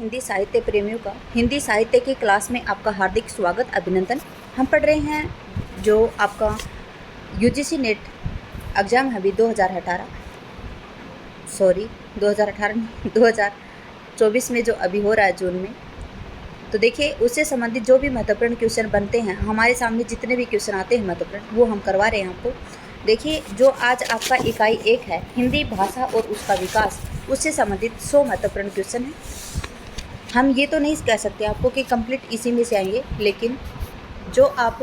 हिंदी साहित्य प्रेमियों का हिंदी साहित्य की क्लास में आपका हार्दिक स्वागत अभिनंदन। हम पढ़ रहे हैं जो आपका यूजीसी नेट एग्ज़ाम है अभी 2018 नहीं 2024 में जो अभी हो रहा है जून में। तो देखिए उससे संबंधित जो भी महत्वपूर्ण क्वेश्चन बनते हैं, हमारे सामने जितने भी क्वेश्चन आते हैं महत्वपूर्ण, वो हम करवा रहे हैं आपको। देखिए जो आज आपका इकाई 1 है हिंदी भाषा और उसका विकास, उससे संबंधित 100 महत्वपूर्ण क्वेश्चन हैं। हम ये तो नहीं कह सकते आपको कि कंप्लीट इसी में से आएंगे, लेकिन जो आप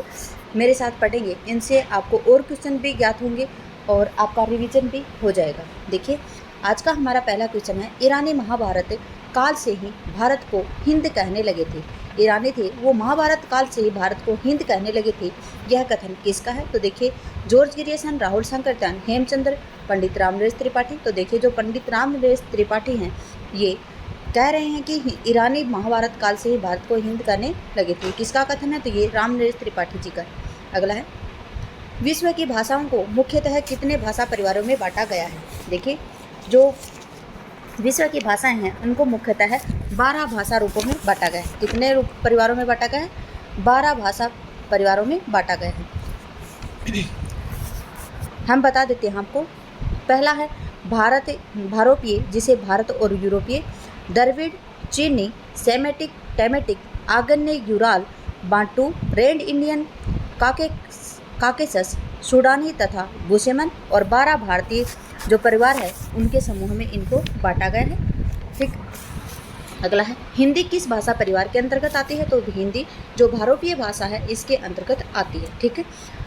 मेरे साथ पढ़ेंगे इनसे आपको और क्वेश्चन भी ज्ञात होंगे और आपका रिवीजन भी हो जाएगा। देखिए आज का हमारा पहला क्वेश्चन है, ईरानी महाभारत काल से ही भारत को हिंद कहने लगे थे। ईरानी थे वो महाभारत काल से ही भारत को हिंद कहने लगे थे, यह कथन किसका है? तो देखिए जॉर्ज ग्रियर्सन, राहुल शंकरचान, हेमचंद्र, पंडित रामनरेश त्रिपाठी। तो देखिए जो पंडित रामनरेश त्रिपाठी हैं ये कह रहे हैं कि ईरानी महाभारत काल से ही भारत को हिंद कहने लगे थे। किसका कथन है? तो ये रामनरेश त्रिपाठी जी का। अगला है, विश्व की भाषाओं को मुख्यतः कितने भाषा परिवारों में बांटा गया है? देखिए जो विश्व की भाषाएं हैं उनको मुख्यतः 12 भाषा रूपों में बांटा गया है। कितने परिवारों में बांटा गया है? 12 भाषा परिवारों में बांटा गया है। हम बता देते हैं आपको। पहला है भारोपीय, जिसे भारत और यूरोपीय, द्रविड़, चीनी, सेमेटिक, टेमेटिक, आग्नेय Ural, Bantu, red Indian, Caucasus, सूडानी तथा बुशेमन, और 12 भारतीय जो परिवार है उनके समूह में इनको बांटा गया है। ठीक। अगला है, हिंदी किस भाषा परिवार के अंतर्गत आती है? तो हिंदी जो भारोपीय भाषा है इसके अंतर्गत आती है। ठीक है।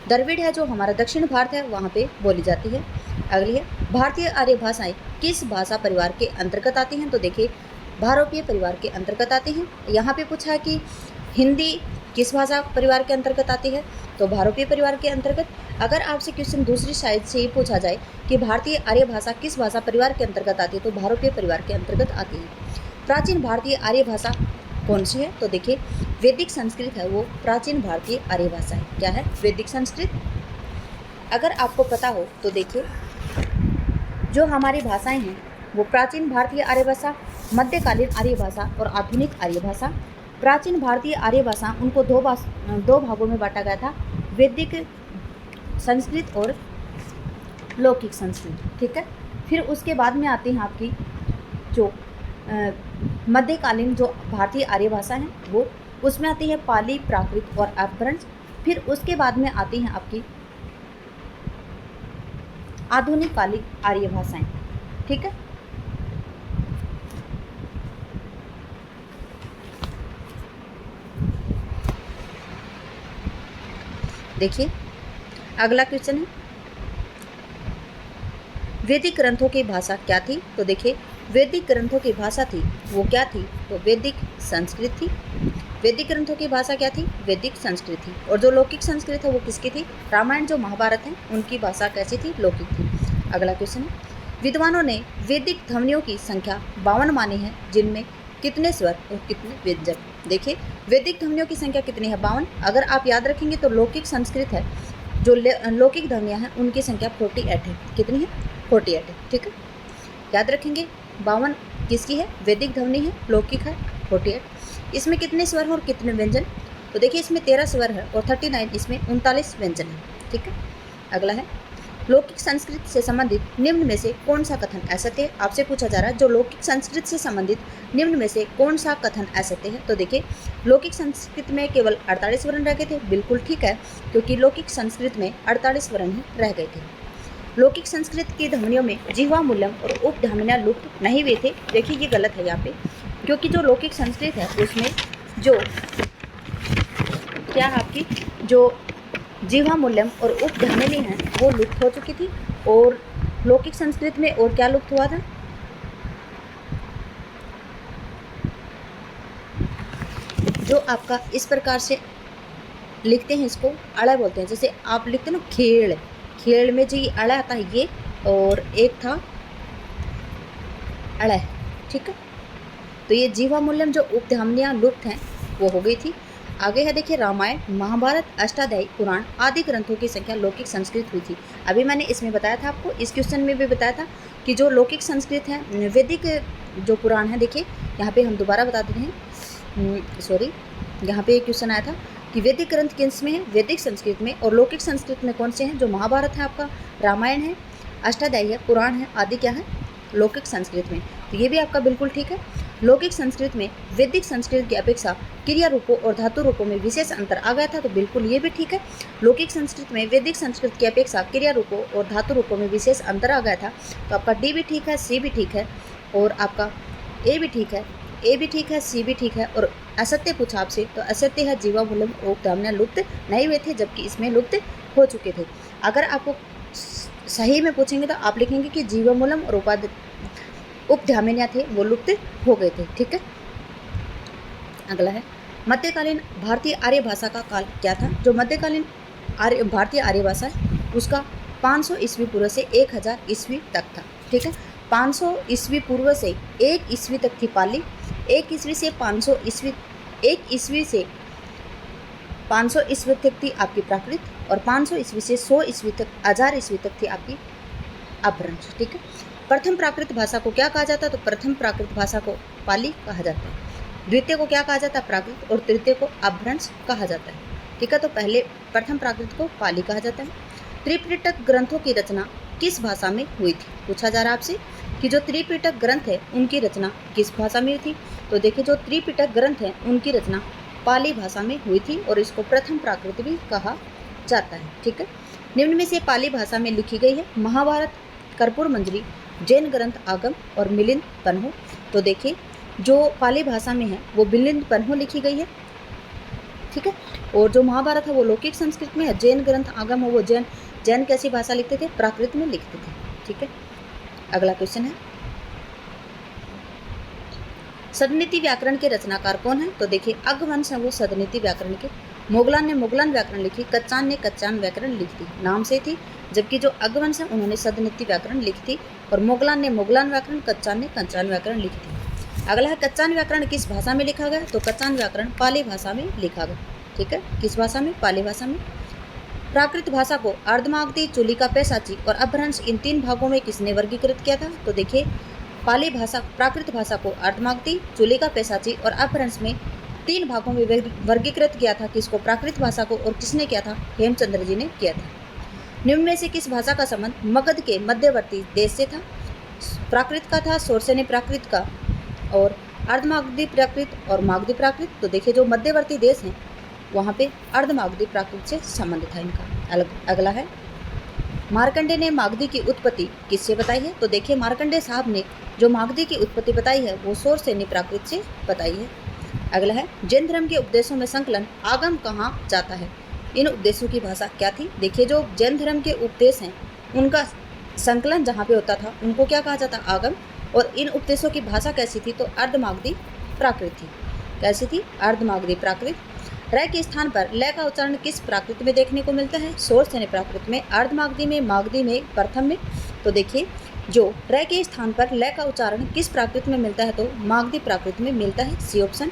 द्रविड़ है जो हमारा दक्षिण भारत है वहाँ पे बोली जाती है। अगली है, भारतीय आर्य भाषाएं किस भाषा परिवार के अंतर्गत आती हैं? तो देखिए भारोपीय परिवार के अंतर्गत आती हैं। यहाँ पे पूछा है कि हिंदी किस भाषा परिवार के अंतर्गत आती है? तो भारोपीय परिवार के अंतर्गत। अगर आपसे क्वेश्चन दूसरी साइड से ये पूछा जाए कि भारतीय आर्य भाषा किस भाषा परिवार के अंतर्गत आती है? तो भारोपीय परिवार के अंतर्गत आती है। प्राचीन भारतीय आर्य भाषा कौन सी है? तो देखिए वैदिक संस्कृत है वो प्राचीन भारतीय आर्य भाषा है। क्या है? वैदिक संस्कृत। अगर आपको पता हो तो देखिए जो हमारी भाषाएं हैं वो प्राचीन भारतीय आर्य भाषा, मध्यकालीन आर्य भाषा और आधुनिक आर्य भाषा। प्राचीन भारतीय आर्य भाषा उनको दो भागों में बांटा गया था, वैदिक संस्कृत और लौकिक संस्कृत। ठीक है। फिर उसके बाद में आती हैं आपकी जो मध्यकालीन जो भारतीय आर्य भाषा है वो, उसमें आती है पाली, प्राकृत और अपभ्रंश। फिर उसके बाद में आती हैं आपकी आधुनिक कालिक आर्य भाषाएं। ठीक है। देखिए अगला क्वेश्चन है, वैदिक ग्रंथों की भाषा क्या थी? तो देखिए वैदिक ग्रंथों की भाषा थी वो क्या थी? तो वैदिक संस्कृत थी। वैदिक ग्रंथों की भाषा क्या थी? वैदिक संस्कृत थी। और जो लौकिक संस्कृत है वो किसकी थी? रामायण जो महाभारत है उनकी भाषा कैसी थी? लौकिक थी। अगला क्वेश्चन है, विद्वानों ने वैदिक ध्वनियों की संख्या 52 मानी है, जिनमें कितने स्वर और कितने व्यंजन? देखिए वैदिक ध्वनियों की संख्या कितनी है? 52। अगर आप याद रखेंगे तो लौकिक संस्कृत है जो लौकिक ध्वनियाँ हैं उनकी संख्या 48 है। कितनी है? 48 है। ठीक है, याद रखेंगे। 52 किसकी है? वैदिक ध्वनि है, लौकिक है 48। इसमें कितने स्वर और कितने व्यंजन? तो देखिए इसमें 13 स्वर है और 39 इसमें 39 व्यंजन है। ठीक है। अगला है, लौकिक संस्कृत से संबंधित निम्न में से कौन सा कथन असत्य है? आपसे पूछा जा रहा है जो लौकिक संस्कृत से संबंधित निम्न में से कौन सा कथन असत्य है? तो देखिए लौकिक संस्कृत में केवल 48 वर्ण रह गए थे। बिल्कुल ठीक है, क्योंकि लौकिक संस्कृत में 48 वर्ण ही रह गए थे। लौकिक संस्कृत की ध्वनियों में जिह्वा मूल्यम और उपध्वनियाँ लुप्त नहीं हुए थे। देखिए ये गलत है यहाँ पे, क्योंकि जो लौकिक संस्कृत है उसमें जो क्या है आपकी जो जिह्वा मूल्यम और उपध्वनि हैं वो लुप्त हो चुकी थी। और लौकिक संस्कृत में और क्या लुप्त हुआ था? जो आपका इस प्रकार से लिखते हैं इसको अड़ा बोलते हैं। जैसे आप लिखते हैं ना खेल, खेल में जो ये अड़ा आता है ये, और एक था अड़ा। ठीक है। तो ये जीवा मूल्यम जो उपध्वनियाँ लुप्त हैं वो हो गई थी। आगे है देखिए रामायण, महाभारत, अष्टाध्यायी, पुराण आदि ग्रंथों की संख्या लौकिक संस्कृत हुई थी। अभी मैंने इसमें बताया था आपको, इस क्वेश्चन में भी बताया था कि जो लौकिक संस्कृत है वैदिक जो पुराण है, देखिए यहाँ पे हम दोबारा बता देते हैं, यहाँ पे एक क्वेश्चन आया था कि वैदिक ग्रंथ किस में है, वैदिक संस्कृत में, और लौकिक संस्कृत में कौन से हैं? जो महाभारत है आपका, रामायण है, अष्टाध्यायी है, पुराण है, आदि क्या है? लौकिक संस्कृत में। तो ये भी आपका बिल्कुल ठीक है। लौकिक संस्कृत में वैदिक संस्कृत की अपेक्षा क्रिया रूपों और धातु रूपों में विशेष अंतर आ गया था, तो बिल्कुल ये भी ठीक है। लौकिक संस्कृत में वैदिक संस्कृत की अपेक्षा क्रिया रूपों और धातु रूपों में विशेष अंतर आ गया था, तो आपका डी भी ठीक है, सी भी ठीक है, और आपका ए भी ठीक है, ए भी ठीक है, सी भी ठीक है। और असत्य पूछा आपसे, तो असत्य है जीवामूलम उपधाम्य लुप्त नहीं हुए थे, जबकि इसमें लुप्त हो चुके थे। अगर आपको सही में पूछेंगे तो आप लिखेंगे कि जीवामूलम और उपधाम्य थे, वो लुप्त हो गए थे, ठीक है। अगला है मध्यकालीन भारतीय आर्य भाषा का काल क्या था? जो मध्यकालीन भारतीय आर्य भाषा है उसका 500 ईस्वी पूर्व से 1000 ईस्वी तक था, ठीक है। 500 ईस्वी पूर्व से 1 ईस्वी तक थी पाली, 1 ईस्वी से 500 ईस्वी, 1 ईस्वी से 500 ईस्वी तक थी आपकी प्राकृत, और 500 ईस्वी से 100 ईस्वी तक, 1000 ईस्वी तक थी आपकी अपभ्रंश, ठीक है। प्रथम प्राकृत भाषा को क्या कहा जाता है? तो प्रथम प्राकृत भाषा को पाली कहा जाता है। द्वितीय को क्या कहा जाता है? प्राकृत, और तृतीय को अपभ्रंश कहा जाता है, ठीक है। तो पहले प्रथम प्राकृत को पाली कहा जाता है। त्रिपिटक ग्रंथों की रचना किस भाषा में हुई थी? पूछा जा रहा है आपसे कि जो त्रिपिटक ग्रंथ है उनकी रचना किस भाषा में हुई थी? तो देखिए जो त्रिपिटक ग्रंथ है उनकी रचना पाली भाषा में हुई थी, और इसको प्रथम प्राकृत भी कहा जाता है, ठीक है। निम्न में से पाली भाषा में लिखी गई है महाभारत, कर्पूर मंजरी, जैन ग्रंथ आगम और मिलिंद पन्हो। तो देखिए जो पाली भाषा में है वो मिलिंद पन्हो लिखी गई है, ठीक है। और जो महाभारत है वो लौकिक संस्कृत में है, जैन ग्रंथ आगम है वो जैन कैसी भाषा लिखते थे? प्राकृत में लिखते थे, ठीक है। अगला क्वेश्चन है सदनीति व्याकरण के रचनाकार कौन है? तो देखिए अग्रवंश है वो सदनीति व्याकरण के। मोगलान ने मोगलान व्याकरण लिखी, कच्चान ने कच्चान व्याकरण लिखी थी, नाम से थी, जबकि जो अग्रवंश है उन्होंने सदनीति व्याकरण लिखी थी, और मोगलान ने मोगलान व्याकरण, कच्चान ने कच्चान व्याकरण लिखी थी। अगला है कच्चान व्याकरण किस भाषा में लिखा गया? तो कच्चान व्याकरण पाली भाषा में लिखा गया, ठीक है। किस भाषा में? पाली भाषा में। प्राकृत भाषा को अर्धमागधी, चूलिका, पैसाची और अपभ्रंश इन 3 भागों में किसने वर्गीकृत किया था? तो देखिए पाली भाषा, प्राकृत भाषा को अर्धमागधी, चूलिका, पैसाची और अपभ्रंश में 3 भागों में वर्गीकृत किया था। किसको? प्राकृत भाषा को। और किसने किया था? हेमचंद्र जी ने किया था। निम्न में से किस भाषा का संबंध मगध के मध्यवर्ती देश से था? प्राकृत का था, शोरसेनी प्राकृत का, और अर्धमागधी प्राकृत और मागधी प्राकृत। तो देखिए जो मध्यवर्ती देश हैं वहाँ पे अर्धमागधी प्राकृत से संबंध था इनका। अगला है मार्कंडे ने मागधी की उत्पत्ति किससे बताई है? तो देखिए मार्कंडे साहब ने जो मागधी की उत्पत्ति बताई है वो शोरसेनी प्राकृत से बताई है। अगला है जैन धर्म के उपदेशों में संकलन आगम कहाँ जाता है? इन उपदेशों की भाषा क्या थी? देखिए जो जैन धर्म के उपदेश हैं उनका संकलन जहाँ पे होता था उनको क्या कहा जाता? आगम। और इन उपदेशों की भाषा कैसी थी? तो अर्धमागधी प्राकृत थी। कैसी थी? अर्धमागधी प्राकृत। र के स्थान पर ल का उच्चारण किस प्राकृत में देखने को मिलता है? शोरसेनी प्राकृत में, अर्धमागधी में, मागधी में, प्रथम में। तो देखिए जो र के स्थान पर ल का उच्चारण किस प्राकृत में मिलता है? तो मागधी प्राकृत में मिलता है, सी ऑप्शन।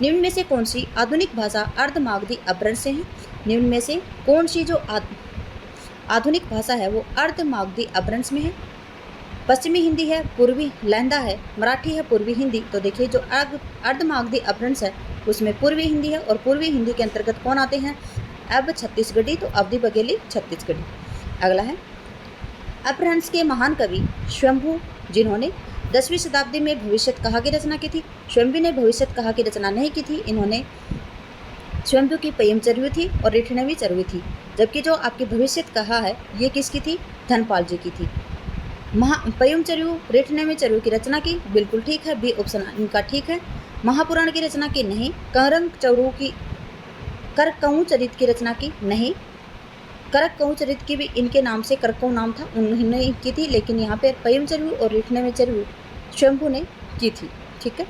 निम्न में से कौन सी आधुनिक भाषा अर्धमागधी अपभ्रंश से है? निम्न में से कौन सी जो आधुनिक भाषा है वो अर्धमागधी अपभ्रंश में है? पश्चिमी हिंदी है, पूर्वी लहंदा है, मराठी है, पूर्वी हिंदी। तो देखिए जो अर्धमागधी अपभ्रंश है उसमें पूर्वी हिंदी है, और पूर्वी हिंदी के अंतर्गत कौन आते हैं? अब छत्तीसगढ़ी, तो अवधि बघेली छत्तीसगढ़ी। अगला है अपभ्रंश के महान कवि स्वयंभू, जिन्होंने 10वीं शताब्दी में भविष्यत कहा की रचना की थी। स्वयंभू ने भविष्यत कहा की रचना नहीं की थी, इन्होंने स्वयंभू की पयम चरवी थी और रिठनवी चरवी थी, जबकि जो आपकी भविष्यत कहा है ये किसकी थी? धनपाल जी की थी। पयम चरयू, रिठनवी चरयू की रचना की, बिल्कुल ठीक है, बी ऑप्शन इनका ठीक है। महापुराण की रचना की नहीं। करकऊ चरित की रचना की नहीं। करकऊ चरित की भी इनके नाम से करकऊ नाम था, उन्होंने की थी, लेकिन यहाँ पे पयम चरयू और रिठनवी चरयू स्वयंभू ने की थी, ठीक है।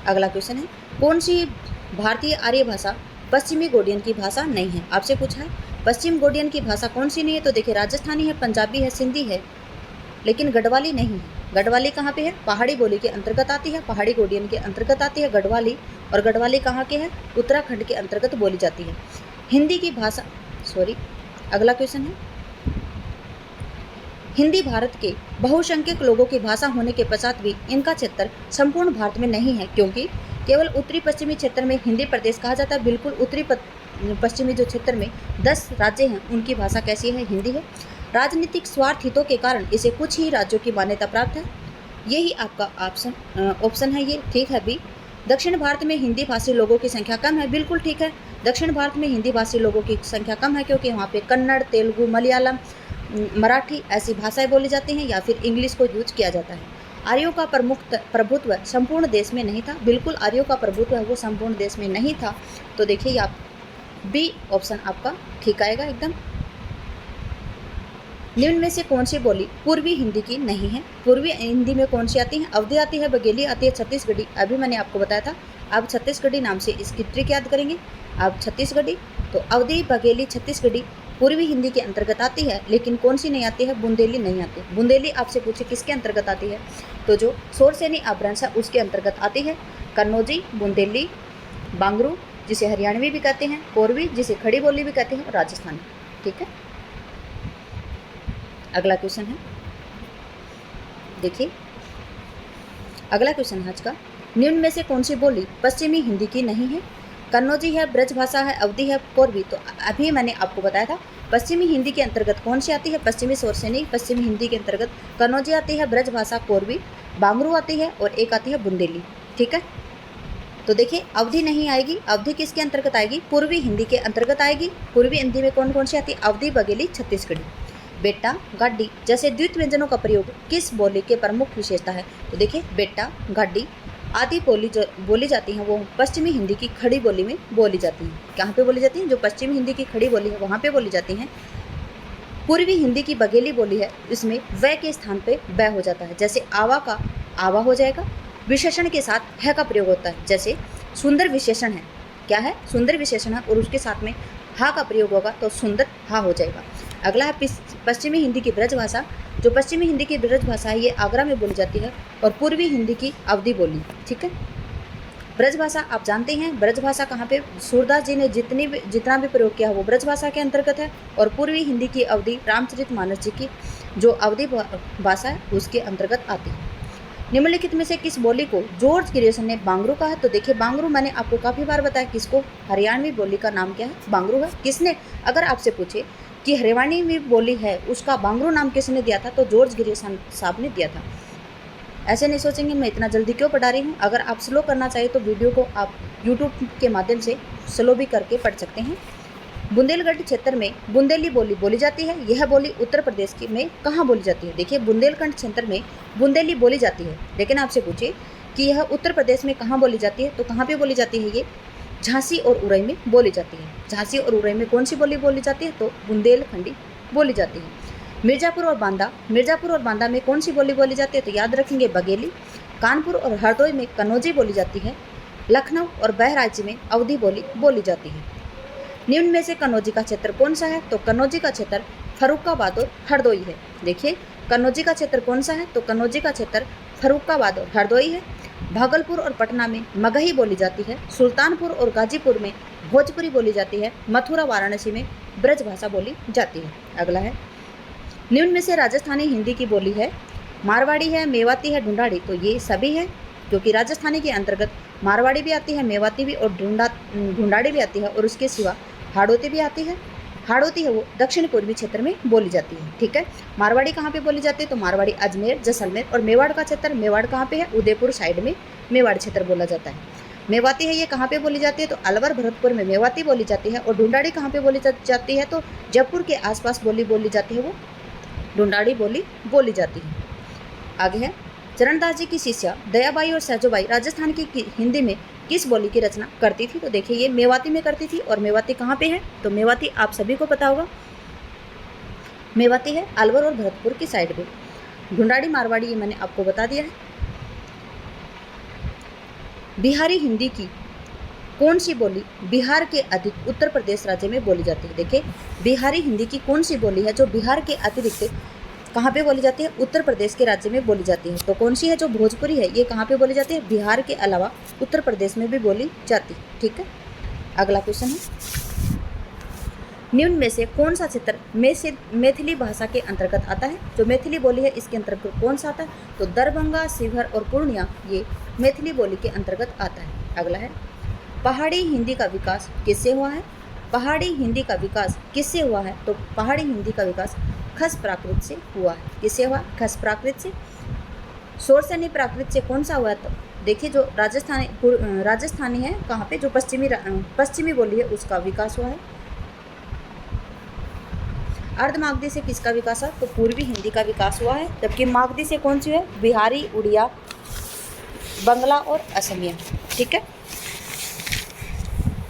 अगला क्वेश्चन है कौन सी भारतीय आर्य भाषा पश्चिमी गोडियन की भाषा नहीं है? आपसे पूछा है पश्चिम गोडियन की भाषा कौन सी नहीं है? तो देखिए राजस्थानी है, पंजाबी है, सिंधी है, लेकिन गढ़वाली नहीं है। गढ़वाली कहाँ पे है? पहाड़ी बोली के अंतर्गत आती है, पहाड़ी गोडियन के अंतर्गत आती है गढ़वाली, और गढ़वाली कहाँ के है? उत्तराखंड के अंतर्गत बोली जाती है। हिंदी की भाषा, अगला क्वेश्चन है हिंदी भारत के बहुसंख्यक लोगों की भाषा होने के पश्चात भी इनका क्षेत्र संपूर्ण भारत में नहीं है, क्योंकि केवल उत्तरी पश्चिमी क्षेत्र में हिंदी प्रदेश कहा जाता है। बिल्कुल उत्तरी पश्चिमी जो क्षेत्र में 10 राज्य हैं उनकी भाषा कैसी है? हिंदी है। राजनीतिक स्वार्थ हितों के कारण इसे कुछ ही राज्यों की मान्यता प्राप्त है। यही आपका ऑप्शन है ये, ठीक है बी। दक्षिण भारत में हिंदी भाषी लोगों की संख्या कम है, बिल्कुल ठीक है। दक्षिण भारत में हिंदी भाषी लोगों की संख्या कम है क्योंकि वहाँ पे कन्नड़, तेलुगु, मलयालम, मराठी ऐसी भाषाएं बोली जाती हैं या फिर इंग्लिश को यूज किया जाता है। आर्यों का प्रभुत्व संपूर्ण देश में नहीं था, बिल्कुल आर्यों का प्रभुत्व है वो संपूर्ण देश में नहीं था। तो देखिए आप बी ऑप्शन आपका ठीक आएगा एकदम। निम्न में से कौन सी बोली पूर्वी हिंदी की नहीं है? पूर्वी हिंदी में कौन सी आती है? अवधी आती है, बघेली आती है, छत्तीसगढ़ी। अभी मैंने आपको बताया था, आप छत्तीसगढ़ी नाम से इसकी ट्रिक याद करेंगे। आप छत्तीसगढ़ी, तो अवधी, बघेली, छत्तीसगढ़ी पूर्वी हिंदी के अंतर्गत आती है, लेकिन कौन सी नहीं आती है? बुंदेली नहीं आती। बुंदेली आपसे पूछे किसके अंतर्गत आती है, तो जो शोरसेनी अपभ्रंश है उसके अंतर्गत आती है। कन्नौजी, बुंदेली, बांगरू जिसे हरियाणवी भी कहते हैं, कोरवी जिसे खड़ी बोली भी कहते हैं, और राजस्थानी। ठीक है, अगला क्वेश्चन है, देखिए अगला क्वेश्चन है आज का। निम्न में से कौन सी बोली पश्चिमी हिंदी की नहीं है? कन्नौजी है, ब्रज भाषा है, अवधी है, कोरवी। तो अभी मैंने आपको बताया था पश्चिमी हिंदी के अंतर्गत कौन सी आती है? पश्चिमी शोरसेनी पश्चिमी हिंदी के अंतर्गत कन्नौजी आती है, ब्रज भाषा कोरवी, बांगरू आती है और एक आती है बुंदेली। ठीक है, तो देखिए अवधि नहीं आएगी। अवधि किसके अंतर्गत आएगी? पूर्वी हिंदी के अंतर्गत आएगी। पूर्वी हिंदी में कौन कौन सी आती है? अवधी, बघेली, छत्तीसगढ़ी। बेटा, गाड़ी जैसे द्वित व्यंजनों का प्रयोग किस बोली के प्रमुख विशेषता है? तो देखिए बेटा, गाड़ी आदि बोली जो बोली जाती हैं वो पश्चिमी हिंदी की खड़ी बोली में बोली जाती हैं। कहाँ पे बोली जाती हैं? जो पश्चिमी हिंदी की खड़ी बोली है वहाँ पे बोली जाती हैं। पूर्वी हिंदी की बघेली बोली है, इसमें व के स्थान पे ब हो जाता है। जैसे आवा का आवा हो जाएगा। विशेषण के साथ है का प्रयोग होता है, जैसे सुंदर विशेषण है, क्या है? सुंदर विशेषण है और उसके साथ में हा का प्रयोग होगा तो सुंदर हा हो जाएगा। अगला है पश्चिमी हिंदी की ब्रज भाषा। जो पश्चिमी हिंदी की ब्रज भाषा है ये आगरा में बोली जाती है और पूर्वी हिंदी की अवधी बोली। ठीक है, ब्रज भाषा आप जानते हैं, ब्रज भाषा कहाँ पे? सूरदास जी ने जितना भी प्रयोग किया वो ब्रज भाषा के अंतर्गत है। और पूर्वी हिंदी की अवधि रामचरितमानस जी की जो अवधी भाषा है उसके अंतर्गत आती है। निम्नलिखित में से किस बोली को जॉर्ज ग्रियर्सन ने बांगरू कहा है? तो देखिए बांगरू मैंने आपको काफ़ी बार बताया किसको, हरियाणवी बोली का नाम क्या है? बांगरू है। किसने, अगर आपसे पूछे कि हरियाणवी बोली है उसका बांगरू नाम किसने दिया था, तो जॉर्ज ग्रियर्सन साहब ने दिया था। ऐसे नहीं सोचेंगे मैं इतना जल्दी क्यों पढ़ा रही हूँ। अगर आप स्लो करना चाहिए तो वीडियो को आप यूट्यूब के माध्यम से स्लो भी करके पढ़ सकते हैं। बुंदेलखंड क्षेत्र में बुंदेली बोली बोली जाती है। यह बोली उत्तर प्रदेश की में कहाँ बोली जाती है? देखिए बुंदेलखंड क्षेत्र में बुंदेली बोली जाती है, लेकिन आपसे पूछे कि यह उत्तर प्रदेश में कहाँ बोली जाती है, तो कहाँ पे बोली जाती है? ये झांसी और उरई में बोली जाती है। झांसी और उरई में कौन सी बोली बोली जाती है? तो बुंदेलखंडी बोली जाती है। मिर्ज़ापुर और बांदा में कौन सी बोली बोली जाती है? तो याद रखेंगे बघेली। कानपुर और हरदोई में कन्नौजी बोली जाती है। लखनऊ और बहराइच में अवधी बोली बोली जाती है। निम्न में से कन्नौजी का क्षेत्र कौन सा है? तो कन्नौजी का क्षेत्र फर्रुखाबाद और हरदोई है। देखिए कन्नौजी का क्षेत्र कौन सा है? तो कन्नौजी का क्षेत्र फर्रुखाबाद और हरदोई है। भागलपुर और पटना में मगही बोली जाती है। सुल्तानपुर और गाजीपुर में भोजपुरी बोली जाती है। मथुरा वाराणसी में ब्रज भाषा बोली जाती है। अगला है, निम्न में से राजस्थानी हिंदी की बोली है मारवाड़ी है, मेवाती है, ढूंढाड़ी। तो ये सभी है क्योंकि राजस्थानी के अंतर्गत मारवाड़ी भी आती है, मेवाती भी और ढूंढाड़ी भी आती है और उसके सिवा हाड़ौती भी आती है। हाड़ौती है वो दक्षिण पूर्वी क्षेत्र में बोली जाती है। ठीक है, मारवाड़ी कहाँ पे बोली जाती है? तो मारवाड़ी अजमेर, जैसलमेर। और मेवाड़ का क्षेत्र, मेवाड़ कहाँ पे है? उदयपुर साइड में मेवाड़ क्षेत्र बोला जाता है। मेवाती है ये कहाँ पे बोली जाती है? तो अलवर भरतपुर में मेवाती बोली जाती है। और ढूंढाड़ी कहाँ पे बोली जाती है? तो जयपुर के आसपास बोली जाती है वो ढूंढाड़ी बोली बोली जाती है। आगे है, चरणदास जी की शिष्या दयाबाई और सहजोबाई राजस्थान की हिंदी में किस बोली की रचना करती थी? तो देखिए ये मेवाती में करती थी। और मेवाती कहाँ पे है? तो मेवाती आप सभी को पता होगा, मेवाती है अलवर और भरतपुर की साइड पे। ढूंढाड़ी मारवाड़ी ये मैंने आपको बता दिया है। बिहारी हिंदी की कौन सी बोली बिहार के अधिक उत्तर प्रदेश राज्य में बोली जाती है? देखिए बिहारी हिंदी की कौन सी बोली है जो बिहार के अतिरिक्त कहाँ पे बोली जाती है? उत्तर प्रदेश के राज्य में बोली जाती है। तो कौन सी है? जो भोजपुरी है ये कहाँ पे बोली जाती है? बिहार के अलावा उत्तर प्रदेश में भी बोली जाती है। ठीक है, अगला क्वेश्चन है, निम्न में से कौन सा क्षेत्र मैथिली भाषा के अंतर्गत आता है? जो मैथिली बोली है इसके अंतर्गत कौन सा आता है? तो दरभंगा, शिवहर और पूर्णिया ये मैथिली बोली के अंतर्गत आता है। अगला है, पहाड़ी हिंदी का विकास किससे हुआ है? पहाड़ी हिंदी का विकास किससे हुआ है? तो पहाड़ी हिंदी का विकास खस प्राकृत से हुआ है। किससे हुआ? खस प्राकृत से। शोरसेनी प्राकृत से कौन सा हुआ? तो देखिए जो राजस्थानी है, कहाँ पे, जो पश्चिमी बोली है उसका विकास हुआ है। अर्धमागधी से किसका विकास है? तो पूर्वी हिंदी का विकास हुआ है। जबकि मागधी से कौन सी है? बिहारी, उड़िया, बंगला और असमिया। ठीक है,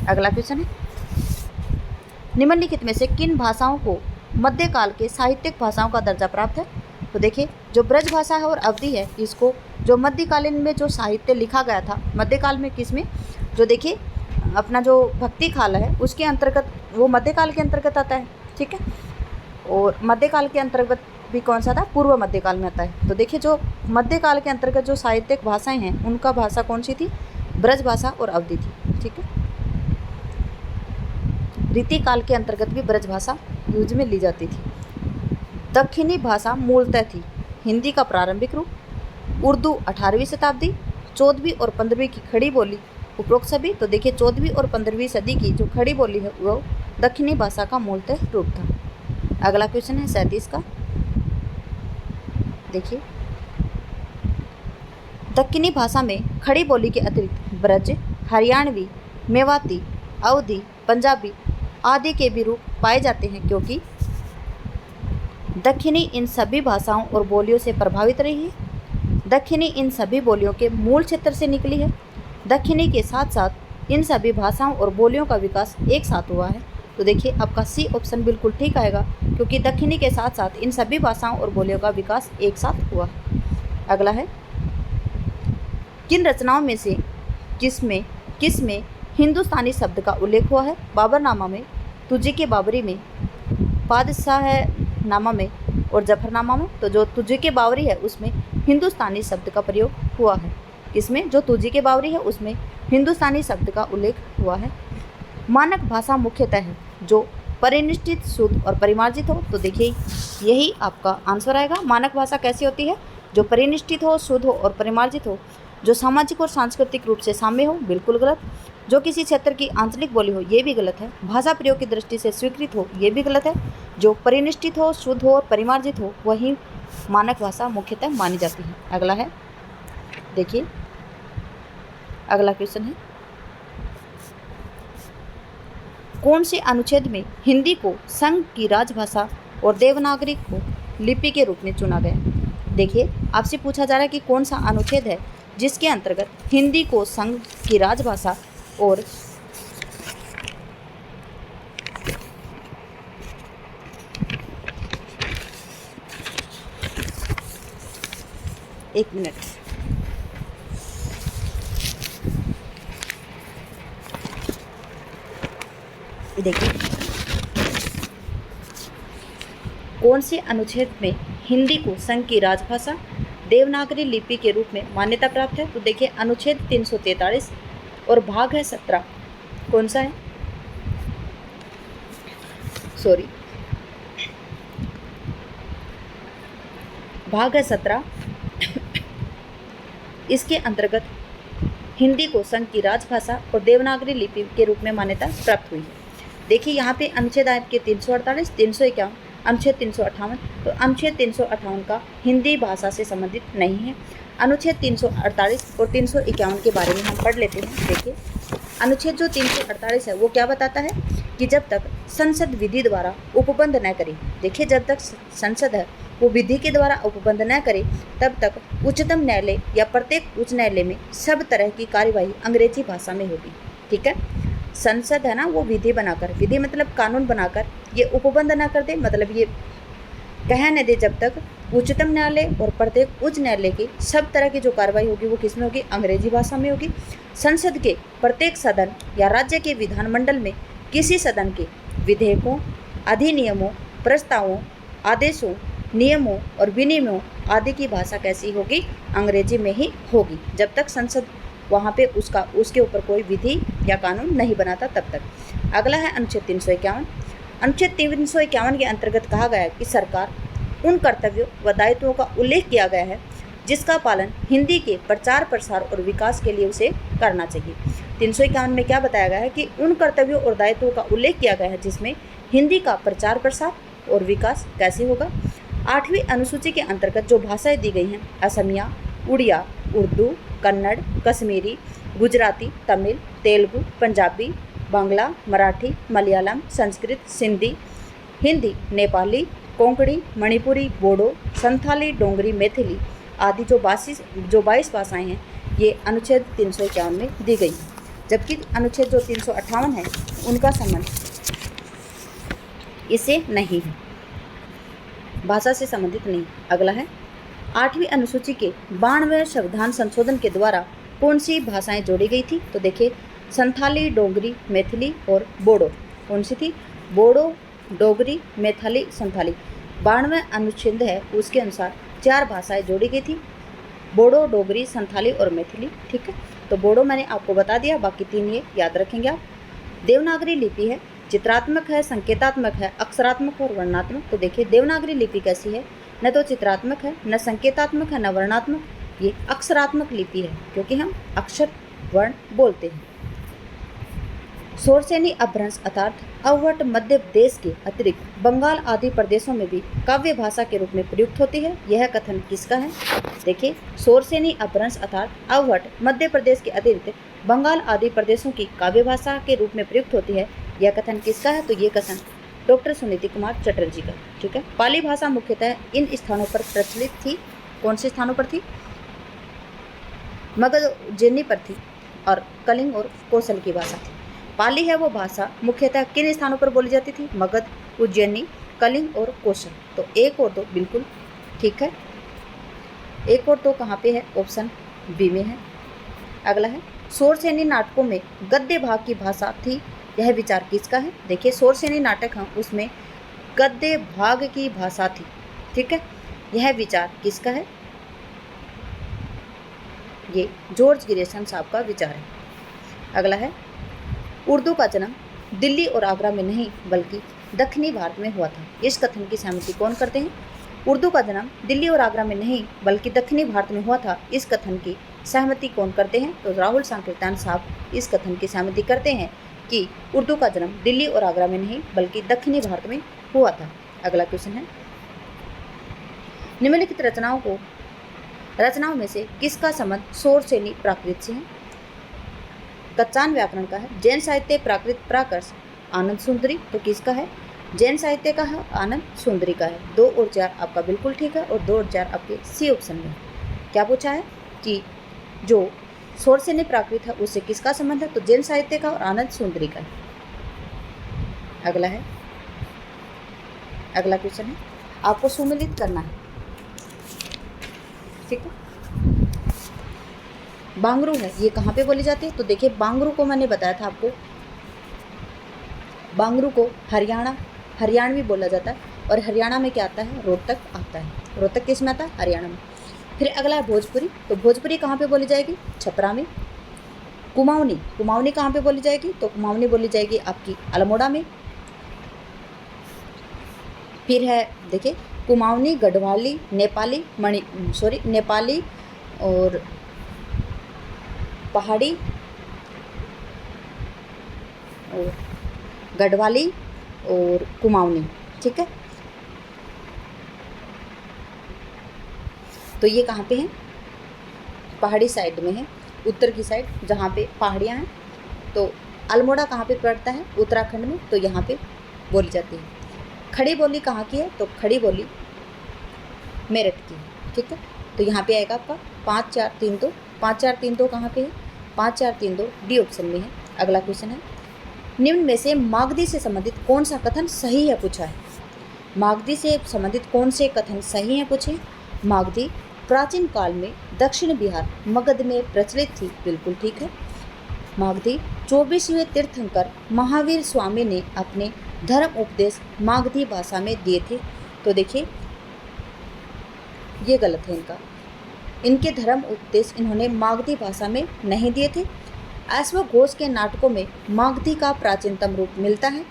अगला क्वेश्चन है, निम्नलिखित में से किन भाषाओं को मध्यकाल के साहित्यिक भाषाओं का दर्जा प्राप्त है? तो देखिए जो ब्रज भाषा है और अवधी है, इसको जो मध्यकालीन में जो साहित्य लिखा गया था, मध्यकाल में किसमें, जो देखिए अपना जो भक्ति काल है उसके अंतर्गत, वो मध्यकाल के अंतर्गत आता है। ठीक है, और मध्यकाल के अंतर्गत भी कौन सा था? पूर्व मध्यकाल में आता है। तो देखिए जो मध्यकाल के अंतर्गत जो साहित्यिक भाषाएं हैं उनका भाषा कौन सी थी? ब्रज भाषा और अवधी थी। ठीक है, रीति काल के अंतर्गत भी ब्रज भाषा यूज में ली जाती थी। दक्षिणी भाषा मूलतः थी हिंदी का प्रारंभिक रूप, उर्दू 18वीं शताब्दी, 14वीं और 15वीं की खड़ी बोली उपरोक्त सभी। तो देखिए 14वीं और 15वीं सदी की जो खड़ी बोली है वो दक्षिणी भाषा का मूलतः रूप था। अगला क्वेश्चन है 37 का, देखिए दक्षिणी भाषा में खड़ी बोली के अतिरिक्त ब्रज, हरियाणवी, मेवाती, अवधी, पंजाबी आदि के भी रूप पाए जाते हैं, क्योंकि दक्षिणी इन सभी भाषाओं और बोलियों से प्रभावित रही है। दक्षिणी इन सभी बोलियों के मूल क्षेत्र से निकली है। दक्षिणी के साथ साथ इन सभी भाषाओं और बोलियों का विकास एक साथ हुआ है। तो देखिए आपका सी ऑप्शन बिल्कुल ठीक आएगा, क्योंकि दक्षिणी के साथ साथ इन सभी भाषाओं और बोलियों का विकास एक साथ हुआ है। अगला है, किन रचनाओं में से किसमें हिंदुस्तानी शब्द का उल्लेख हुआ है? बाबरनामा में, तुझी के बाबरी में, बादशाहनामा में और जफरनामा में। तो जो तुझी के बावरी है उसमें हिंदुस्तानी शब्द का प्रयोग हुआ है। किसमें? जो तुझी के बावरी है उसमें हिंदुस्तानी शब्द का उल्लेख हुआ है। मानक भाषा मुख्यतः है जो परिनिष्ठित, शुद्ध और परिमार्जित हो। तो देखिए यही आपका आंसर आएगा। मानक भाषा कैसी होती है? जो परिनिष्ठित हो, शुद्ध हो और परिमार्जित हो, जो सामाजिक और सांस्कृतिक रूप से साम्य हो, बिल्कुल गलत। जो किसी क्षेत्र की आंचलिक बोली हो, ये भी गलत है। भाषा प्रयोग की दृष्टि से स्वीकृत हो, ये भी गलत है। जो परिनिष्ठित हो, शुद्ध हो और परिमार्जित हो, वही मानक भाषा मुख्यतः मानी जाती है। अगला है, देखिए अगला क्वेश्चन है, कौन से अनुच्छेद में हिंदी को संघ की राजभाषा और देवनागरी को लिपि के रूप में चुना गया? देखिए आपसे पूछा जा रहा है कि कौन सा अनुच्छेद है जिसके अंतर्गत हिंदी को संघ की राजभाषा और एक मिनट, देखिए कौन से अनुच्छेद में हिंदी को संघ की राजभाषा देवनागरी लिपि के रूप में मान्यता प्राप्त है? तो देखिए अनुच्छेद 343 और भाग है 17। कौन सा है? सॉरी, भाग है 17। इसके अंतर्गत हिंदी को संघ की राजभाषा और देवनागरी लिपि के रूप में मान्यता प्राप्त हुई है। देखिए यहाँ पे अनुच्छेद आपके 348, 351, अनुच्छेद 358। तो अनुच्छेद 358 का हिंदी भाषा से संबंधित नहीं है। अनुच्छेद 348 और 351 के बारे में हम पढ़ लेते हैं। देखिए अनुच्छेद जो 348 है वो क्या बताता है कि जब तक संसद विधि द्वारा उपबंध न करे, देखिए जब तक संसद है वो विधि के द्वारा उपबंध न करे तब तक उच्चतम न्यायालय या प्रत्येक उच्च न्यायालय में सब तरह की कार्यवाही अंग्रेजी भाषा में होगी। ठीक है, संसद है ना वो विधि बनाकर, विधि मतलब कानून बनाकर, ये उपबंध ना कर दे, मतलब ये कह न दे जब तक उच्चतम न्यायालय और प्रत्येक उच्च न्यायालय की सब तरह की जो कार्रवाई होगी वो किस में होगी? अंग्रेजी भाषा में होगी। संसद के प्रत्येक सदन या राज्य के विधानमंडल में किसी सदन के विधेयकों, अधिनियमों, प्रस्तावों, आदेशों, नियमों और विनियमों आदि की भाषा कैसी होगी? अंग्रेजी में ही होगी, जब तक संसद वहाँ पे उसके ऊपर कोई विधि या कानून नहीं बनाता तब तक। अगला है अनुच्छेद 351। अनुच्छेद 351 के अंतर्गत कहा गया है कि सरकार उन कर्तव्यों व दायित्वों का उल्लेख किया गया है जिसका पालन हिंदी के प्रचार प्रसार और विकास के लिए उसे करना चाहिए। 351 में क्या बताया गया है कि उन कर्तव्यों और दायित्वों का उल्लेख किया गया है जिसमें हिंदी का प्रचार प्रसार और विकास कैसे होगा। 8वीं अनुसूची के अंतर्गत जो भाषाएं दी गई हैं, असमिया, उड़िया, उर्दू, कन्नड़, कश्मीरी, गुजराती, तमिल, तेलुगु, पंजाबी, बांग्ला, मराठी, मलयालम, संस्कृत, सिंधी, हिंदी, नेपाली, कोंकणी, मणिपुरी, बोडो, संथाली, डोंगरी, मैथिली आदि जो 22 भाषाएं हैं, ये अनुच्छेद 351 में दी गई हैं। जबकि अनुच्छेद जो 358 है उनका संबंध इससे नहीं है, भाषा से संबंधित नहीं। अगला है 8वीं अनुसूची के 92वें संविधान संशोधन के द्वारा कौन सी भाषाएं जोड़ी गई थी। तो देखिए संथाली, डोगरी, मैथिली और बोडो कौन सी थी। बोडो, डोगरी, मैथिली, संथाली 92वें अनुच्छेद है उसके अनुसार 4 भाषाएं जोड़ी गई थी, बोडो, डोगरी, संथाली और मैथिली। ठीक है, तो बोडो मैंने आपको बता दिया, बाकी 3 ये याद रखेंगे आप। देवनागरी लिपि है, चित्रात्मक है, संकेतात्मक है, अक्षरात्मक और वर्णनात्मक। तो देखिए देवनागरी लिपि कैसी है, न तो चित्रात्मक है, न संकेतात्मक है, न वर्णनात्मक, ये अक्षरात्मक लिपि है क्योंकि हम अक्षर वर्ण बोलते हैं। शौरसेनी अपभ्रंश अर्थात अवट मध्य प्रदेश के अतिरिक्त बंगाल आदि प्रदेशों में भी काव्य भाषा के रूप में प्रयुक्त होती है, यह कथन किसका है। देखिए शौरसेनी अपभ्रंश अर्थात अवट मध्य प्रदेश के अतिरिक्त बंगाल आदि प्रदेशों की काव्य भाषा के रूप में प्रयुक्त होती है, यह कथन किसका है। तो ये कथन डॉक्टर सुनीति कुमार चटर्जी का। ठीक है, पाली भाषा मुख्यतः इन स्थानों पर प्रचलित थी। कौन से स्थानों पर थी, मगध, उज्जैनी पर थी और कलिंग और कौशल की भाषा थी। पाली है वो भाषा मुख्यतः किन स्थानों पर बोली जाती थी, मगध, उज्जैनी, कलिंग और कौशल। तो 1 और 2 बिल्कुल ठीक है, 1 और 2 कहाँ पे है, ऑप्शन बी में है। अगला है शौरसेनी नाटकों में गद्य भाग की भाषा थी, यह विचार किसका है। देखिए शौरसेनी नाटक हैं उसमें गद्य भाग की भाषा थी। ठीक है, यह विचार किसका है, ये जॉर्ज गिरेसन साहब का विचार है। अगला है उर्दू का जन्म दिल्ली और आगरा में नहीं बल्कि दक्षिणी भारत में हुआ था, इस कथन की सहमति कौन करते हैं। उर्दू का जन्म दिल्ली और आगरा में नहीं बल्कि दक्षिणी भारत में हुआ था, इस कथन की सहमति कौन करते हैं। तो राहुल सांकृत्यायन साहब इस कथन की सहमति करते हैं कि उर्दू का जन्म दिल्ली और आगरा में नहीं बल्कि दक्षिणी भारत में हुआ था। अगला क्वेश्चन है निम्नलिखित रचनाओं में से किसका संबंध शौरसेनी प्राकृत से है। कच्चान व्याकरण का है, जैन साहित्य प्राकृत प्राकर्ष आनंद सुंदरी। तो किसका है, जैन साहित्य का है, आनंद सुंदरी का है। 2 और 4 आपका बिल्कुल ठीक है और 2 और 4 आपके सी ऑप्शन में। क्या पूछा है कि जो शौरसेनी प्राकृत है उससे किसका संबंध है, तो जैन साहित्य का और आनंद सुंदरी का है। अगला है, अगला क्वेश्चन है आपको सुमेलित करना है। ठीक है, बांगरू है, ये कहाँ पे बोली जाती है। तो देखिए बांगरू को मैंने बताया था आपको, बांगरू को हरियाणवी बोला जाता है और हरियाणा में क्या आता है, रोहतक आता है। रोहतक किस में आता है, हरियाणा में। फिर अगला है भोजपुरी, तो भोजपुरी कहाँ पे बोली जाएगी, छपरा में। कुमाऊनी कहाँ पे बोली जाएगी, तो कुमाऊनी बोली जाएगी आपकी अल्मोड़ा में। फिर है देखिए कुमाऊनी, गढ़वाली, नेपाली और पहाड़ी और गढ़वाली और कुमाऊनी। ठीक है, तो ये कहाँ पे है, पहाड़ी साइड में है, उत्तर की साइड जहाँ पे पहाड़ियाँ हैं। तो अल्मोड़ा कहाँ पे पड़ता है, उत्तराखंड में, तो यहाँ पे बोली जाती है। खड़ी बोली कहाँ की है, तो खड़ी बोली मेरठ की। ठीक है, तो यहाँ पे आएगा आपका 5 4 3 2। 5 4 3 2 कहाँ पे है, 5 4 3 2 डी ऑप्शन में है। अगला क्वेश्चन है निम्न में से मागधी से संबंधित कौन सा कथन सही है पूछा है। मागधी से संबंधित कौन से कथन सही है पूछे। मागधी प्राचीन काल में दक्षिण बिहार मगध में प्रचलित थी, बिल्कुल ठीक है। मागधी 24वें तीर्थंकर महावीर स्वामी ने अपने धर्म उपदेश मागधी भाषा में दिए थे। तो देखिए ये गलत है इनके धर्म उपदेश इन्होंने मागधी भाषा में नहीं दिए थे। अश्वघोष के नाटकों में मागधी का प्राचीनतम रूप मिलता है।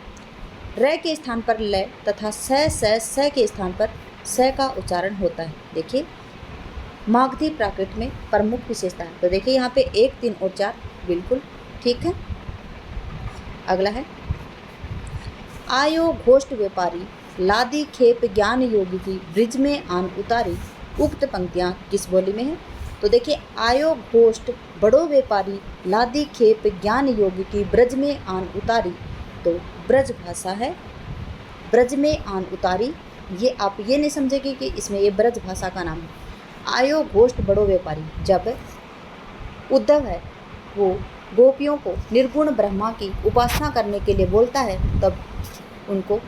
र के स्थान पर ल तथा स के स्थान पर स का उच्चारण होता है। देखिए मागधी प्राकृत में प्रमुख विशेषता है। तो देखिए यहाँ पे 1, 3 और 4 बिल्कुल ठीक है। अगला है आयो घोष्ट व्यापारी लादी खेप ज्ञान योगी की ब्रिज में आन उतारी, उक्त पंक्तियाँ किस बोली में है? तो देखिए आयो घोष्ट बड़ो व्यापारी लादी खेप ज्ञान योगी की ब्रज में आन उतारी, तो ब्रज भाषा है। ब्रज में आन उतारी, ये आप ये नहीं समझेंगे कि इसमें ये ब्रज भाषा का नाम है। आयो घोष्ट बड़ो व्यापारी, जब उद्धव है वो गोपियों को निर्गुण ब्रह्मा की उपासना करने के लिए बोलता है, तब उनको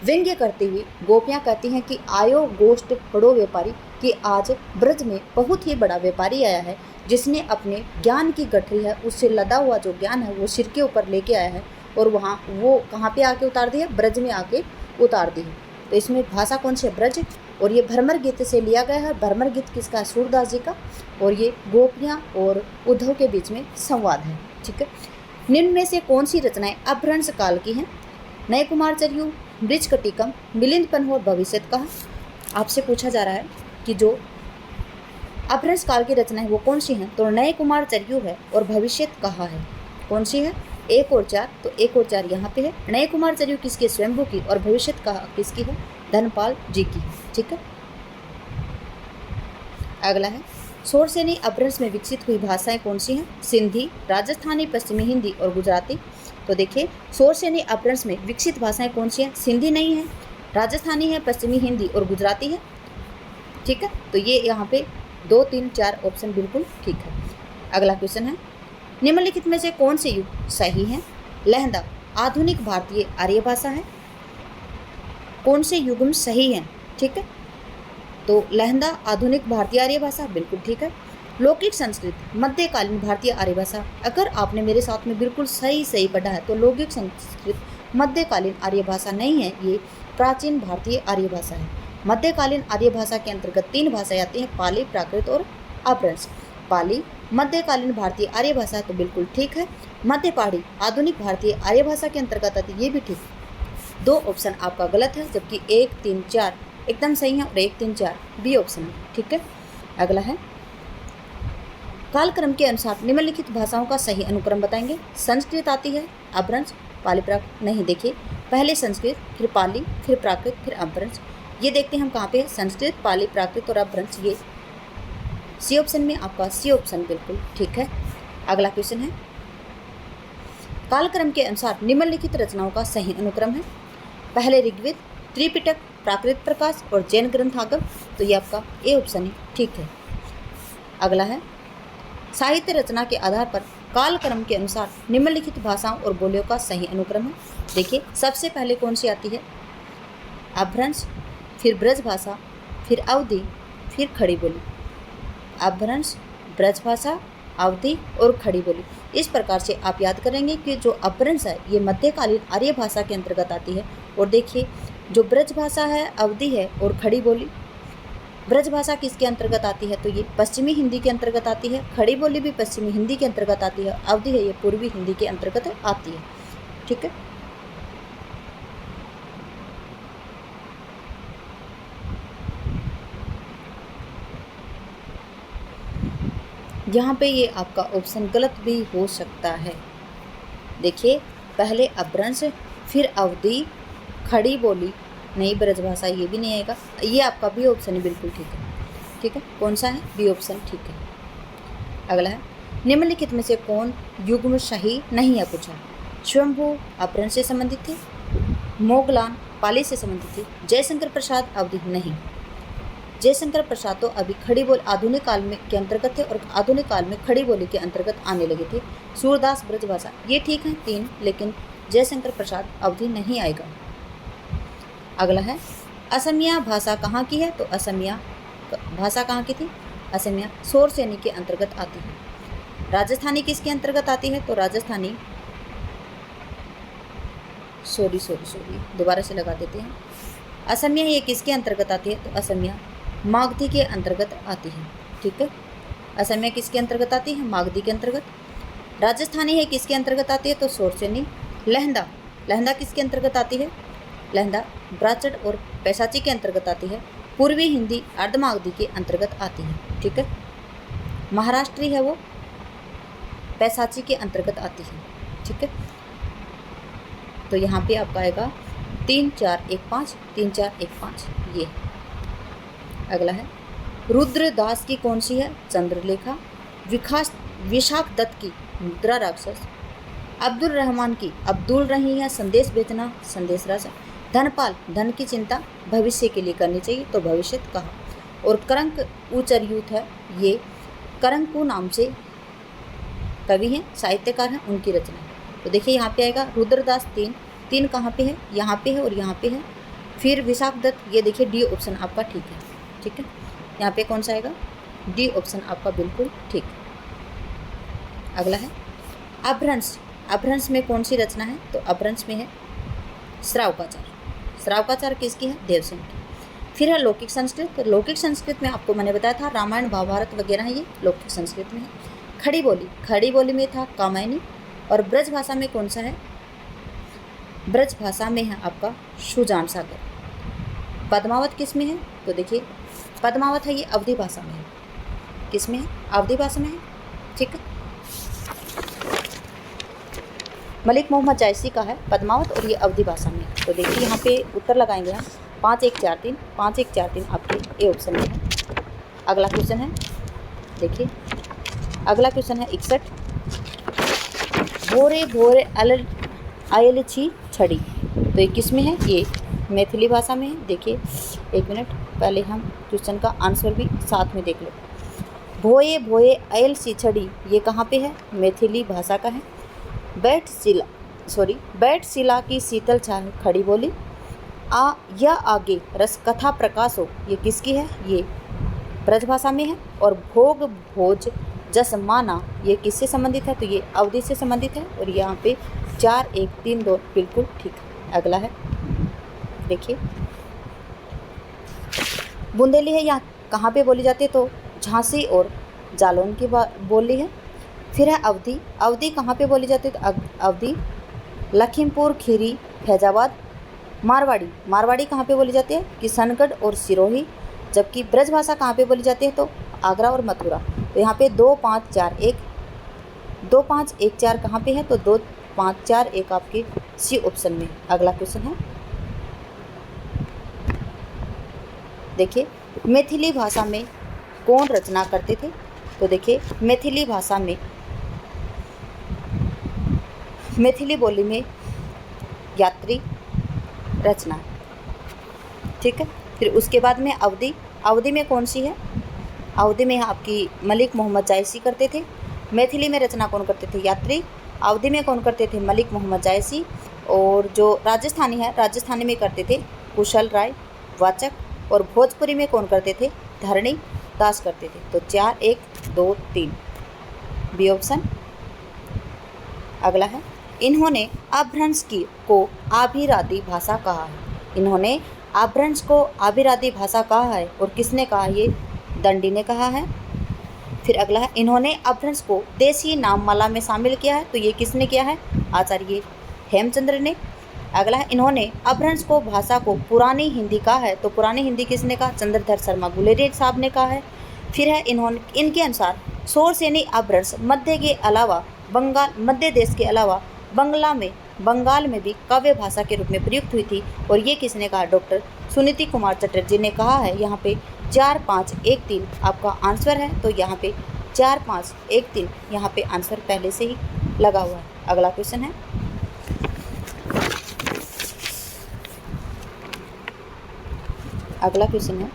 व्यंग्य करते हुए गोपियाँ कहती हैं कि आयो गोष्ठ बड़ो व्यापारी, कि आज ब्रज में बहुत ही बड़ा व्यापारी आया है जिसने अपने ज्ञान की गठरी है उससे लदा हुआ जो ज्ञान है वो सिर के ऊपर लेके आया है और वहाँ वो कहाँ पे आके उतार दी है? ब्रज में आके उतार दी है। तो इसमें भाषा कौन सी है? ब्रज। और ये भ्रमर गीत से लिया गया है। भ्रमर गीत किसका है? सूरदास जी का। और ये गोपियाँ और उद्धव के बीच में संवाद है। ठीक है। निम्न में से कौन सी रचनाएं अपभ्रंश काल की हैं? नए कुमार चर्यू, ब्रिज कटिकम, मिलिंद पन्ह और भविष्यत कहा। आपसे पूछा जा रहा है कि जो अपभ्रंश काल की रचनाएं वो कौन सी हैं? तो नए कुमार चर्यू है और भविष्यत कहा है। कौन सी है? 1 और 4। तो 1 और 4 यहाँ पे है। नए कुमार चर्यू किसकी? स्वयंभू की। और भविष्यत कहा किसकी है? धनपाल जी की। ठीक है। अगला है शौरसेनी अपभ्रंश में विकसित हुई भाषाएं कौन सी हैं? सिंधी, राजस्थानी, पश्चिमी हिंदी और गुजराती। तो देखिए शौरसेनी अपभ्रंश में विकसित भाषाएं कौन सी हैं? सिंधी नहीं है, राजस्थानी है, पश्चिमी हिंदी और गुजराती है। ठीक है। तो ये यहाँ पे 2, 3, 4 ऑप्शन बिल्कुल ठीक है। अगला क्वेश्चन है निम्नलिखित में से कौन से युग सही है? लहंदा आधुनिक भारतीय आर्य भाषा है। कौन से युग्म सही हैं? ठीक है। तो लहंदा आधुनिक भारतीय आर्य भाषा बिल्कुल ठीक है। लौकिक संस्कृत मध्यकालीन भारतीय आर्य भाषा, अगर आपने मेरे साथ में बिल्कुल सही पढ़ा है तो लौकिक संस्कृत मध्यकालीन आर्य भाषा नहीं है, ये प्राचीन भारतीय आर्य भाषा है। मध्यकालीन आर्य भाषा के अंतर्गत 3 भाषाएं आती हैं, पाली, प्राकृत और अपभ्रंश। पाली मध्यकालीन भारतीय आर्य भाषा तो बिल्कुल ठीक है। मध्य पहाड़ी आधुनिक भारतीय आर्य भाषा के अंतर्गत आती है, ये भी ठीक। 2 ऑप्शन आपका गलत है, जबकि 1, 3, 4 एकदम सही है और 1, 3, 4 बी ऑप्शन है। ठीक है। अगला है कालक्रम के अनुसार निम्नलिखित भाषाओं का सही अनुक्रम बताएंगे। संस्कृत आती है, अपभ्रंश, पाली, प्राकृत नहीं। देखिए पहले संस्कृत, फिर पाली, फिर प्राकृत, फिर अपभ्रंश। ये देखते हैं हम कहाँ पे है? संस्कृत, पाली, प्राकृत और अपभ्रंश। ये सी ऑप्शन में आपका सी ऑप्शन बिल्कुल ठीक है। अगला क्वेश्चन है कालक्रम के अनुसार निम्नलिखित रचनाओं का सही अनुक्रम है। पहले ऋग्वेद, त्रिपिटक, प्राकृत प्रकाश और जैन ग्रंथागम। तो ये आपका ए ऑप्शन है ठीक है। अगला है साहित्य रचना के आधार पर कालक्रम के अनुसार निम्नलिखित भाषाओं और बोलियों का सही अनुक्रम है। देखिए सबसे पहले कौन सी आती है? अपभ्रंश, फिर ब्रज भाषा, फिर अवधि, फिर खड़ी बोली। अपभ्रंश, ब्रज भाषा, अवधि और खड़ी बोली। इस प्रकार से आप याद करेंगे कि जो अपभ्रंश है ये मध्यकालीन आर्य भाषा के अंतर्गत आती है। और देखिए जो ब्रज भाषा है, अवधि है और खड़ी बोली, ब्रज भाषा किसके अंतर्गत आती है? तो ये पश्चिमी हिंदी के अंतर्गत आती है। खड़ी बोली भी पश्चिमी हिंदी के अंतर्गत आती है। अवधि है ये पूर्वी हिंदी के अंतर्गत आती है। ठीक है। यहाँ पे ये आपका ऑप्शन गलत भी हो सकता है। देखिए पहले अपभ्रंश, फिर अवधि, खड़ी बोली, नहीं ब्रज भाषा, ये भी नहीं आएगा। ये आपका बी ऑप्शन है बिल्कुल ठीक है। ठीक है। कौन सा है? बी ऑप्शन ठीक है। अगला है निम्नलिखित में से कौन युग्म सही नहीं है? पूछा। स्वयंभू अपभ्रंश से संबंधित थे, मोगलान पाली से संबंधित थे, जयशंकर प्रसाद अवधि नहीं। जयशंकर प्रसाद तो अभी खड़ी बोल आधुनिक काल में के अंतर्गत थे और आधुनिक काल में खड़ी बोली के अंतर्गत आने लगे थे। सूरदास ब्रजभाषा ये ठीक है 3, लेकिन जयशंकर प्रसाद अवधि नहीं आएगा। अगला है असमिया भाषा कहाँ की है? तो असमिया भाषा कहाँ की थी? असमिया शौरसेनी के अंतर्गत आती है। राजस्थानी किसके अंतर्गत आती है? तो राजस्थानी सॉरी दोबारा से लगा देते हैं। असमिया ये किसके अंतर्गत आती है? तो असमिया मागधी के अंतर्गत आती है। ठीक है। असमिया किसके अंतर्गत आती है? मागधी के अंतर्गत। राजस्थानी है किसके अंतर्गत आती है? तो शौरसेनी। लहंदा लहंदा किसके अंतर्गत आती है? लहंदा ब्राचट और पैशाची के अंतर्गत आती है। पूर्वी हिंदी अर्धमागधी के अंतर्गत आती है। ठीक है, महाराष्ट्री है वो पैशाची के अंतर्गत आती है। ठीक है, तो यहाँ पे आपका आएगा 3 4 1 5 3 4 1 5 ये। अगला है रुद्रदास की कौन सी है? चंद्रलेखा। विशाख दत्त की मुद्रा राक्षस। अब्दुल रहमान की अब्दुल रही है संदेश बेचना संदेश राजा। धनपाल धन की चिंता भविष्य के लिए करनी चाहिए तो भविष्य कहा। और करंक ऊचर यूथ है, ये करंकू नाम से कवि हैं, साहित्यकार हैं, उनकी रचना है। तो देखिए यहाँ पे आएगा रुद्रदास 3 कहाँ पे है? यहाँ पे है और यहाँ पे है। फिर विशाख दत्त, ये देखिए डी ऑप्शन आपका ठीक है। ठीक है, यहाँ पे कौन सा आएगा? डी ऑप्शन आपका बिल्कुल ठीक। अगला है अपभ्रंश। अपभ्रंश में कौन सी रचना है? तो अपभ्रंश में है श्रावकाचार। श्रावकाचार किसकी है? देवसेन की। फिर है लौकिक संस्कृत। तो लौकिक संस्कृत में आपको मैंने बताया था रामायण महाभारत वगैरह है, ये लौकिक संस्कृत में है। खड़ी बोली, खड़ी बोली में था कामायनी। और ब्रज भाषा में कौन सा है? ब्रज भाषा में है आपका सुजान सागर। पद्मावत किस में है? तो देखिए पद्मावत है ये अवधी भाषा में है। किस में है? अवधी भाषा में है। ठीक है, मलिक मोहम्मद जायसी का है पद्मावत और ये अवधी भाषा में है। तो देखिए यहाँ पे उत्तर लगाएंगे हम 5 1 4 3 5 1 4 3 आपके ए ऑप्शन में है। अगला क्वेश्चन है, देखिए अगला क्वेश्चन है 61। भोरे भोरे आयल छी छड़ी। तो ये किस में है? ये मैथिली भाषा में है। देखिए 1 मिनट पहले हम क्वेश्चन का आंसर भी साथ में देख लो। भोए भोए आयल सी छड़ी, ये कहाँ पे है? मैथिली भाषा का है। बैठ शिला की शीतल छाह खड़ी बोली। या आगे रस कथा प्रकाश हो, ये किसकी है? ये ब्रज भाषा में है। और भोग भोज जस माना, ये किससे संबंधित है? तो ये अवधि से संबंधित है। और यहाँ पे 4 1 3 2 बिल्कुल ठीक है। अगला है, देखिए बुंदेली है, यहाँ कहाँ पे बोली जाती है? तो झांसी और जालौन की बोली है। फिर है अवधि। अवधि कहाँ पे बोली जाती है? तो अवधि लखीमपुर खीरी फैजाबाद। मारवाड़ी कहाँ पे बोली जाती है? किशनगढ़ और सिरोही। जबकि ब्रज भाषा कहाँ पे बोली जाती है? तो आगरा और मथुरा। तो यहाँ पे 2 5 4 1 2 5 1 4 कहाँ पे है? तो 2 5 4 1 आपके सी ऑप्शन में। अगला क्वेश्चन है, देखिए मैथिली भाषा में कौन रचना करते थे? तो देखिए मैथिली भाषा में मैथिली बोली में यात्री रचना। ठीक है, फिर उसके बाद में अवधि में कौन सी है? अवधि में आपकी मलिक मोहम्मद जायसी करते थे। मैथिली में रचना कौन करते थे? यात्री। अवधि में कौन करते थे? मलिक मोहम्मद जायसी। और जो राजस्थानी है, राजस्थानी में करते थे कुशल राय वाचक। और भोजपुरी में कौन करते थे? धरणी दास करते थे। तो 4 1 2 3 बी ऑप्शन। अगला है, इन्होंने अपभ्रंश को आभिरादी भाषा कहा है। इन्होंने अपभ्रंश को आभिरादी भाषा कहा है। और किसने कहा? ये दंडी ने कहा है। फिर अगला है, इन्होंने अपभ्रंश को देसी नाममाला में शामिल किया है। तो ये किसने किया है? आचार्य हेमचंद्र ने। अगला है, इन्होंने अपभ्रंश को भाषा को पुरानी हिंदी कहा है। तो पुरानी हिंदी किसने कहा? चंद्रधर शर्मा गुलेरिया साहब ने कहा है। फिर है, इनके अनुसार शोरसेनी अपभ्रंश मध्य देश के अलावा बंगाल में भी काव्य भाषा के रूप में प्रयुक्त हुई थी। और ये किसने कहा? डॉक्टर सुनीति कुमार चटर्जी ने कहा है। यहाँ पे 4 5 1 3 आपका आंसर है। तो यहाँ पे 4 5 1 3 यहाँ पे आंसर पहले से ही लगा हुआ है। अगला क्वेश्चन है, अगला क्वेश्चन है,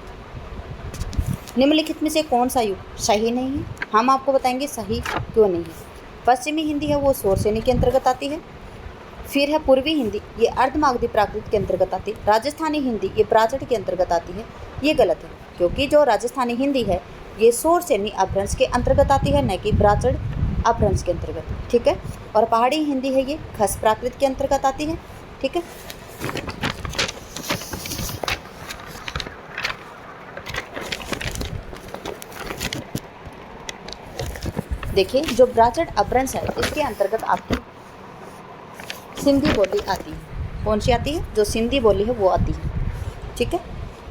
निम्नलिखित में से कौन सा युग सही नहीं है? हम आपको बताएंगे सही क्यों नहीं है। पश्चिमी हिंदी है वो शोरसेनी के अंतर्गत आती है। फिर है पूर्वी हिंदी, ये अर्धमागधी प्राकृत के अंतर्गत आती है। राजस्थानी हिंदी ये ब्राचट के अंतर्गत आती है। ये गलत है, क्योंकि जो राजस्थानी हिंदी है ये शोरसेनी अपभ्रंश के अंतर्गत आती है, न कि ब्राचट अपभ्रंश के अंतर्गत। ठीक है, और पहाड़ी हिंदी है ये खस प्राकृत के अंतर्गत आती है। ठीक है, देखिए जो ब्राचट अपभ्रंश है इसके अंतर्गत आपकी सिंधी बोली आती है। कौन सी आती है? जो सिंधी बोली है वो आती है। ठीक है,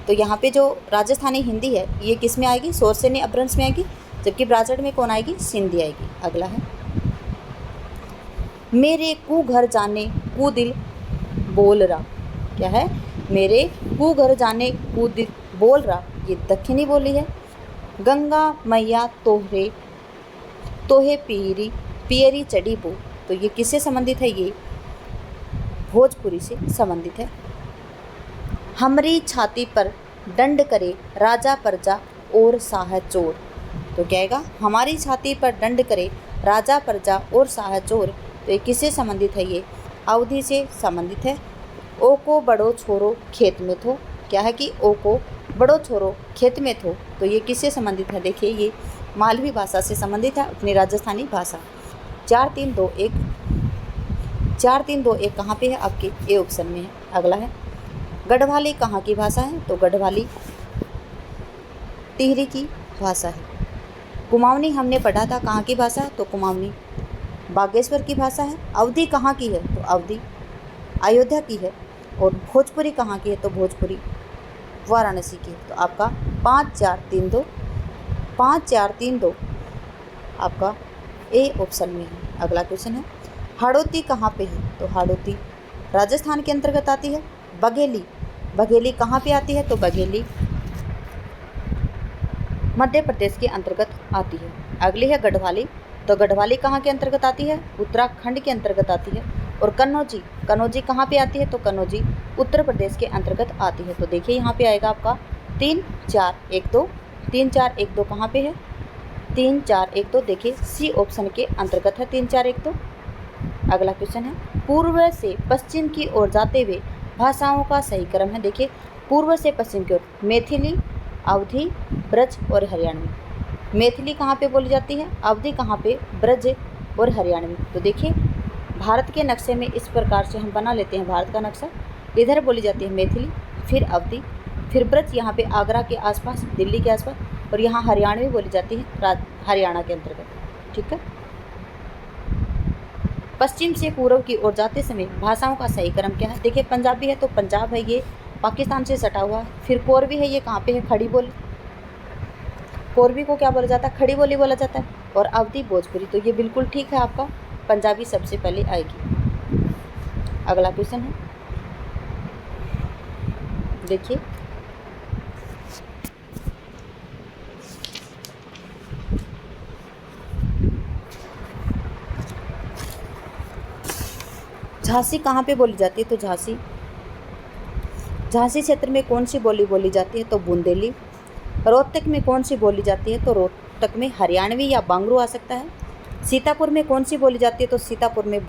तो यहाँ पे जो राजस्थानी हिंदी है ये किस में आएगी? शोरसेनी अपभ्रंश में आएगी, जबकि ब्राज़ट में कौन आएगी? सिंधी आएगी। अगला है, मेरे कु घर जाने कु दिल बोल रहा। क्या है? मेरे कु घर जाने कु दिल बोल रहा, ये दक्षिणी बोली है। गंगा मैया तोहरे तोहे पीरी पियरी चढ़ी बो, तो ये किससे संबंधित है? ये भोजपुरी से संबंधित है। हमरी छाती पर दंड करे राजा प्रजा और साह चोर, तो क्या आएगा? हमारी छाती पर दंड करे राजा प्रजा और साह चोर, तो ये किससे संबंधित है? ये अवधि से संबंधित है। ओ को बड़ो छोरो खेत में थो, क्या है कि ओ को बड़ो छोरो खेत में थो, तो ये किससे संबंधित है? देखिए ये मालवी भाषा से संबंधित है, अपनी राजस्थानी भाषा। 4 3 2 1 4 3 2 1 कहाँ पे है? आपके ए ऑप्शन में है। अगला है, गढ़वाली कहाँ की भाषा है? तो गढ़वाली टिहरी की भाषा है। कुमाऊनी हमने पढ़ा था, कहाँ की भाषा है? तो कुमाऊनी बागेश्वर की भाषा है। अवधी कहाँ की है? तो अवधी अयोध्या की है। और भोजपुरी कहाँ की है? तो भोजपुरी वाराणसी की है। तो आपका 5 4 3 2 5 4 3 2 आपका ए ऑप्शन में है। अगला क्वेश्चन है, हाड़ौती कहाँ पे है? तो हाड़ौती राजस्थान के अंतर्गत आती है। बघेली बघेली कहाँ पे आती है? तो बघेली मध्य प्रदेश के अंतर्गत आती है। अगली है गढ़वाली, तो गढ़वाली कहाँ के अंतर्गत आती है? उत्तराखंड के अंतर्गत आती है। और कन्नौजी कन्नौजी कहाँ पे आती है? तो कन्नौजी उत्तर प्रदेश के अंतर्गत आती है। तो देखिए यहाँ पे आएगा आपका 3 4 1 2 3 4 1 2 कहाँ पे है? 3 4 1 2, देखिए सी ऑप्शन के अंतर्गत है 3 4 1 2। अगला क्वेश्चन है, पूर्व से पश्चिम की ओर जाते हुए भाषाओं का सही क्रम है। देखिए पूर्व से पश्चिम की ओर मैथिली, अवधी, ब्रज और हरियाणवी। मैथिली कहाँ पे बोली जाती है? अवधी कहाँ पे? ब्रज और हरियाणवी। तो देखिए भारत के नक्शे में इस प्रकार से हम बना लेते हैं भारत का नक्शा। इधर बोली जाती है मैथिली, फिर अवधी, फिर ब्रज यहाँ पे आगरा के आसपास, दिल्ली के आसपास, और यहाँ हरियाणवी बोली जाती है हरियाणा के अंतर्गत। ठीक है, पश्चिम से पूर्व की ओर जाते समय भाषाओं का सही क्रम क्या है? देखिए पंजाबी है तो पंजाब है, ये पाकिस्तान से सटा हुआ है। फिर कोरवी है, ये कहाँ पे है? खड़ी बोली। कोरवी को क्या बोला जाता है? खड़ी बोली बोला जाता है। और अवधी भोजपुरी, तो ये बिल्कुल ठीक है, आपका पंजाबी सबसे पहले आएगी। अगला क्वेश्चन है, देखिए झांसी कहाँ पे बोली जाती है? तो झांसी क्षेत्र में कौन सी बोली बोली जाती है? तो बुंदेली। रोहतक में कौन सी बोली जाती है? तो रोहतक में हरियाणवी या बांगरू आ सकता है। सीतापुर में कौन सी बोली जाती है? तो सीतापुर में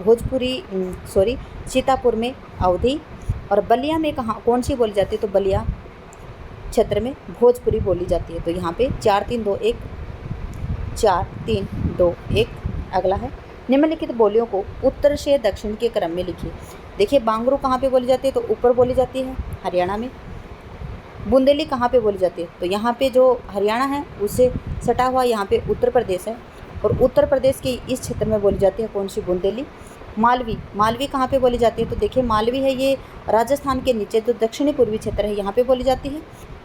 सीतापुर में अवधी। और बलिया में कहाँ कौन सी बोली जाती है? तो बलिया क्षेत्र में भोजपुरी बोली जाती है। तो यहाँ पे 4 3 2 1 4 3 2 1। अगला है, निम्नलिखित बोलियों को उत्तर से दक्षिण के क्रम में लिखिए। देखिए बांगरू कहाँ पे बोली जाती है? तो ऊपर बोली जाती है हरियाणा में। बुंदेली कहाँ पे बोली जाती है? तो यहाँ पे जो हरियाणा है उससे सटा हुआ यहाँ पे उत्तर प्रदेश है, और उत्तर प्रदेश के इस क्षेत्र में बोली जाती है कौन सी? बुंदेली। मालवी कहाँ पे बोली जाती है? तो देखिए मालवी है, ये राजस्थान के नीचे जो दक्षिणी पूर्वी क्षेत्र है यहाँ पे बोली जाती है।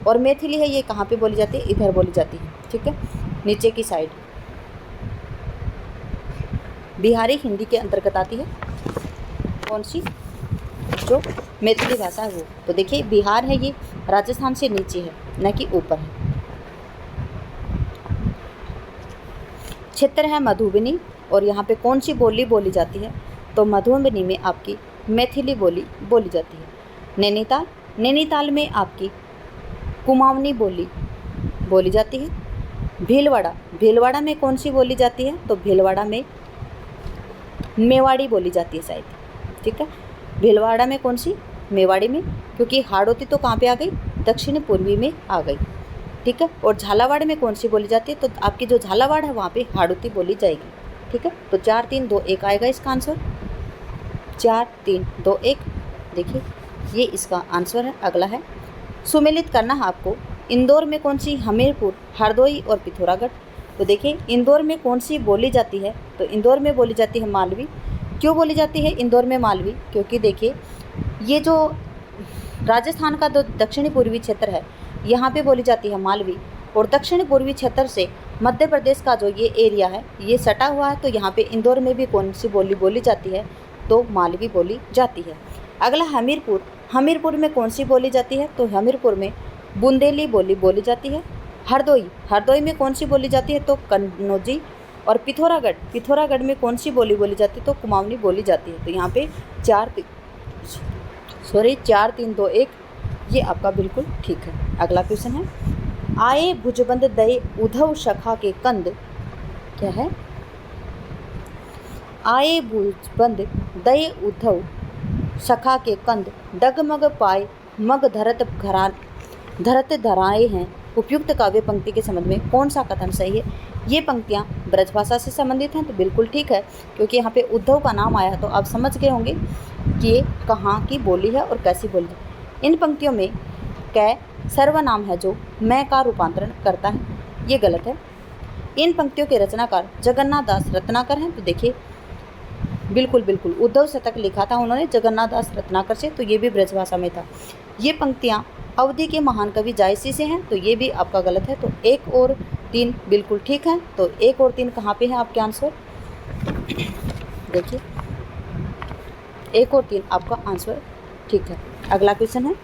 और मैथिली है, ये कहाँ पे बोली जाती है? इधर बोली जाती है। ठीक है, नीचे की साइड। बिहारी हिंदी के अंतर्गत आती है कौन सी? जो मैथिली भाषा है वो। तो देखिए बिहार है, ये राजस्थान से नीचे है, न कि ऊपर है। क्षेत्र है मधुबनी, और यहाँ पे कौन सी बोली बोली जाती है? तो मधुबनी में आपकी मैथिली बोली बोली जाती है। नैनीताल में आपकी कुमाऊनी बोली बोली जाती है। भीलवाड़ा में कौन सी बोली जाती है? तो भीलवाड़ा में मेवाड़ी बोली जाती है शायद। ठीक है, भीलवाड़ा में कौन सी? मेवाड़ी में, क्योंकि हाड़ौती तो कहाँ पे आ गई? दक्षिण पूर्वी में आ गई। ठीक है, और झालावाड़ में कौन सी बोली जाती है? तो आपकी जो झालावाड़ है वहाँ पे हाड़ौती बोली जाएगी। ठीक है, तो 4 3 2 1 आएगा इसका आंसर। 4 3 2 1, देखिए ये इसका आंसर है। अगला है, सुमेलित करना है आपको। इंदौर में कौन सी? हमीरपुर, हरदोई और पिथौरागढ़। तो देखिए इंदौर में कौन सी बोली जाती है? तो इंदौर में बोली जाती है मालवी, क्यों बोली जाती है इंदौर में मालवी? क्योंकि देखिए ये जो राजस्थान का जो दक्षिणी पूर्वी क्षेत्र है यहाँ पे बोली जाती है मालवी, और दक्षिणी पूर्वी क्षेत्र से मध्य प्रदेश का जो ये एरिया है ये सटा हुआ है, तो यहाँ पे इंदौर में भी कौन सी बोली बोली जाती है? तो मालवी बोली जाती है। अगला हमीरपुर, हमीरपुर में कौन सी बोली जाती है? तो हमीरपुर में बुंदेली बोली बोली जाती है। हरदोई, हरदोई में कौन सी बोली जाती है? तो कन्नौजी। और पिथौरागढ़, पिथौरागढ़ में कौन सी बोली बोली जाती है? तो कुमाऊनी बोली जाती है। तो यहाँ पे 4 3 2 1 ये आपका बिल्कुल ठीक है। अगला क्वेश्चन है, आए भुजबंद दये उद्धव शखा के कंद, क्या है? आए भुजबंद दये उद्धव शखा के कंद, डगमग पाए मग धरत धराए हैं। उपयुक्त काव्य पंक्ति के संबंध में कौन सा कथन सही है? ये पंक्तियाँ ब्रजभाषा से संबंधित हैं, तो बिल्कुल ठीक है, क्योंकि यहाँ पे उद्धव का नाम आया तो आप समझ गए होंगे कि ये कहाँ की बोली है और कैसी बोली है। इन पंक्तियों में कै सर्वनाम है जो मैं का रूपांतरण करता है, ये गलत है। इन पंक्तियों के रचनाकार जगन्नाथ दास रत्नाकर हैं, तो देखिए बिल्कुल उद्धव शतक लिखा था उन्होंने जगन्नाथ दास रत्नाकर से, तो ये भी ब्रजभाषा में था। ये पंक्तियाँ अवधि के महान कवि जायसी से हैं, तो ये भी आपका गलत है। तो 1 और 3 बिल्कुल ठीक है। तो 1 और 3 कहाँ पे हैं आपके आंसर? देखिए 1 और 3 आपका आंसर ठीक है। अगला क्वेश्चन है,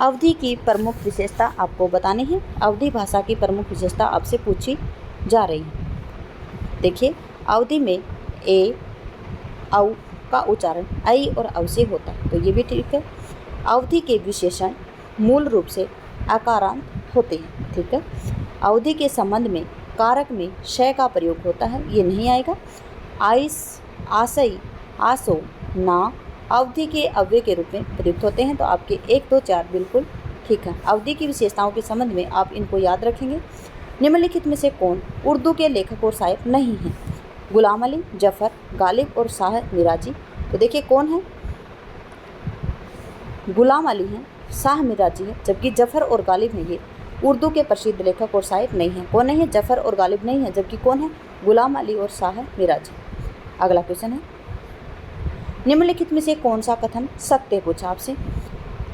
अवधि की प्रमुख विशेषता आपको बतानी है। अवधि भाषा की प्रमुख विशेषता आपसे पूछी जा रही है। देखिए अवधि में ए औ का उच्चारण ऐ और औ से होता है, तो ये भी ठीक है। अवधि के विशेषण मूल रूप से आकारांत होते हैं, ठीक है। अवधि के संबंध में कारक में शय का प्रयोग होता है, ये नहीं आएगा। आइस, आशय, आसो, ना अवधि के अव्यय के रूप में प्रयुक्त होते हैं, तो आपके 1 2 4 बिल्कुल ठीक है। अवधि की विशेषताओं के संबंध में आप इनको याद रखेंगे। निम्नलिखित में से कौन उर्दू के लेखक और शायर नहीं हैं? गुलाम अली, जफ़र, गालिब और शाह मिराजी। तो देखिए कौन है? गुलाम अली हैं, शाह मिराजी है, जबकि जफ़र और गालिब हैं ये उर्दू के प्रसिद्ध लेखक और शायर नहीं हैं। कौन नहीं है? जफ़र और गालिब नहीं है, जबकि कौन है? गुलाम अली और शाह मिराजी। अगला क्वेश्चन है, निम्नलिखित में से कौन सा कथन सत्य पूछा आपसे?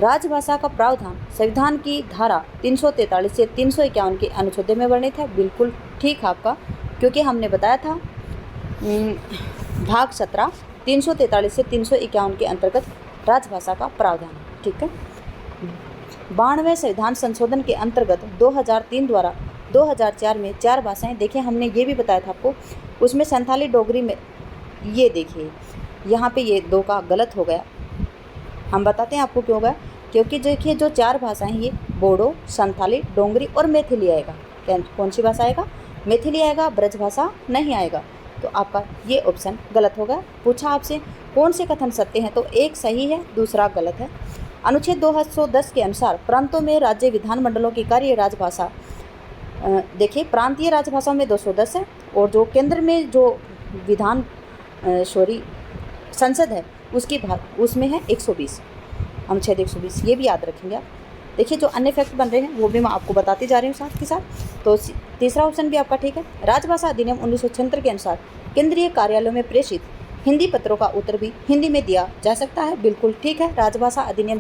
राजभाषा का प्रावधान संविधान की धारा 343 से 351 के अनुच्छेद में वर्णित है। बिल्कुल ठीक आपका, क्योंकि हमने बताया था भाग 17 343 से 351 के अंतर्गत राजभाषा का प्रावधान, ठीक है। 92वें संविधान संशोधन के अंतर्गत 2003 द्वारा 2004 में 4 भाषाएं, देखिए हमने ये भी बताया था आपको, उसमें संथाली डोगरी में, ये देखिए यहाँ पे ये 2 का गलत हो गया। हम बताते हैं आपको क्यों होगा, क्योंकि देखिए जो 4 भाषाएं ये बोडो, संथाली, डोंगरी और मैथिली आएगा। कौन सी भाषा आएगा? मैथिली आएगा, ब्रजभाषा नहीं आएगा। तो आपका ये ऑप्शन गलत होगा। पूछा आपसे कौन से कथन सत्य हैं, तो 1 सही है, दूसरा गलत है। अनुच्छेद 210 के अनुसार प्रांतों में राज्य विधानमंडलों की कार्य राजभाषा, देखिए प्रांतीय राजभाषाओं में 210 है, और जो केंद्र में जो संसद है उसमें है 120, अनुच्छेद 120, ये भी याद रखेंगे आप। देखिए जो अन्य फैक्ट बन रहे हैं वो भी मैं आपको बताती जा रही हूँ साथ के साथ। तो तीसरा ऑप्शन भी आपका ठीक है। राजभाषा अधिनियम 1976 के अनुसार केंद्रीय कार्यालयों में प्रेषित हिंदी पत्रों का उत्तर भी हिंदी में दिया जा सकता है। बिल्कुल ठीक है। राजभाषा अधिनियम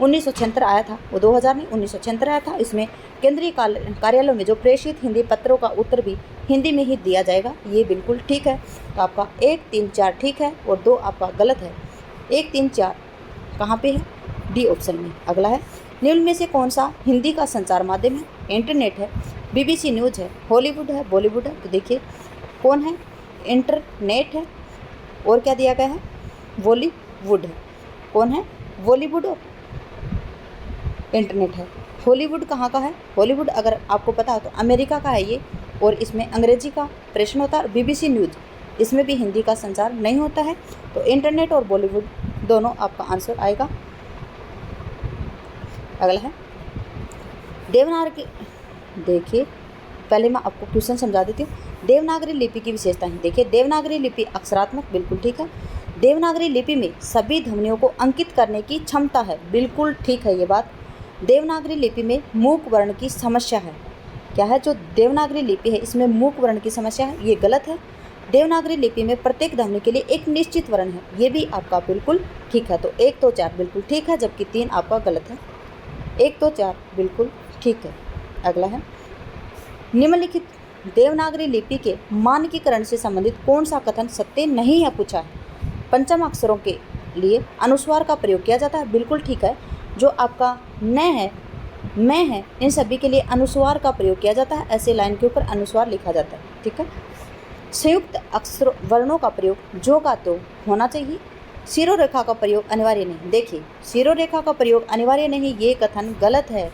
1976 आया था, वो 2000 नहीं 1976 आया था। इसमें केंद्रीय कार्यालयों में जो प्रेषित हिंदी पत्रों का उत्तर भी हिंदी में ही दिया जाएगा, ये बिल्कुल ठीक है। तो आपका 1 3 4 ठीक है और 2 आपका गलत है। 1 3 4 कहाँ पे है? डी ऑप्शन में। अगला है, निम्न में से कौन सा हिंदी का संचार माध्यम है? इंटरनेट है, BBC न्यूज़ है, हॉलीवुड है, बॉलीवुड है। तो देखिए कौन है? इंटरनेट है, और क्या दिया गया है? बॉलीवुड है। कौन है? बॉलीवुड और इंटरनेट है। हॉलीवुड कहाँ का है? हॉलीवुड अगर आपको पता हो तो अमेरिका का है ये, और इसमें अंग्रेजी का प्रश्न होता है। और BBC न्यूज़, इसमें भी हिंदी का संचार नहीं होता है। तो इंटरनेट और बॉलीवुड दोनों आपका आंसर आएगा। अगला है देवनागरी। देखिए पहले मैं आपको क्वेश्चन समझा देती हूँ। देवनागरी लिपि की विशेषताएं। देखिए देवनागरी लिपि अक्षरात्मक, बिल्कुल ठीक है। देवनागरी लिपि में सभी ध्वनियों को अंकित करने की क्षमता है, बिल्कुल ठीक है ये बात। देवनागरी लिपि में मूक वर्ण की समस्या है, क्या है, जो देवनागरी लिपि है इसमें मूक वर्ण की समस्या है, ये गलत है। देवनागरी लिपि में प्रत्येक ध्वनि के लिए एक निश्चित वर्ण है, ये भी आपका बिल्कुल ठीक है। तो 1 2 4 बिल्कुल ठीक है, जबकि 3 आपका गलत है। 1 2 4 बिल्कुल ठीक है। अगला है, निम्नलिखित देवनागरी लिपि के मानकीकरण से संबंधित कौन सा कथन सत्य नहीं है, पूछा है। पंचम अक्षरों के लिए अनुस्वार का प्रयोग किया जाता है, बिल्कुल ठीक है। जो आपका न है, मैं है, इन सभी के लिए अनुस्वार का प्रयोग किया जाता है, ऐसे लाइन के ऊपर अनुस्वार लिखा जाता है, ठीक है। संयुक्त अक्षर वर्णों का प्रयोग जो का तो होना चाहिए, शिरोरेखा का प्रयोग अनिवार्य नहीं। देखिए, शिरोरेखा का प्रयोग अनिवार्य नहीं, ये कथन गलत है।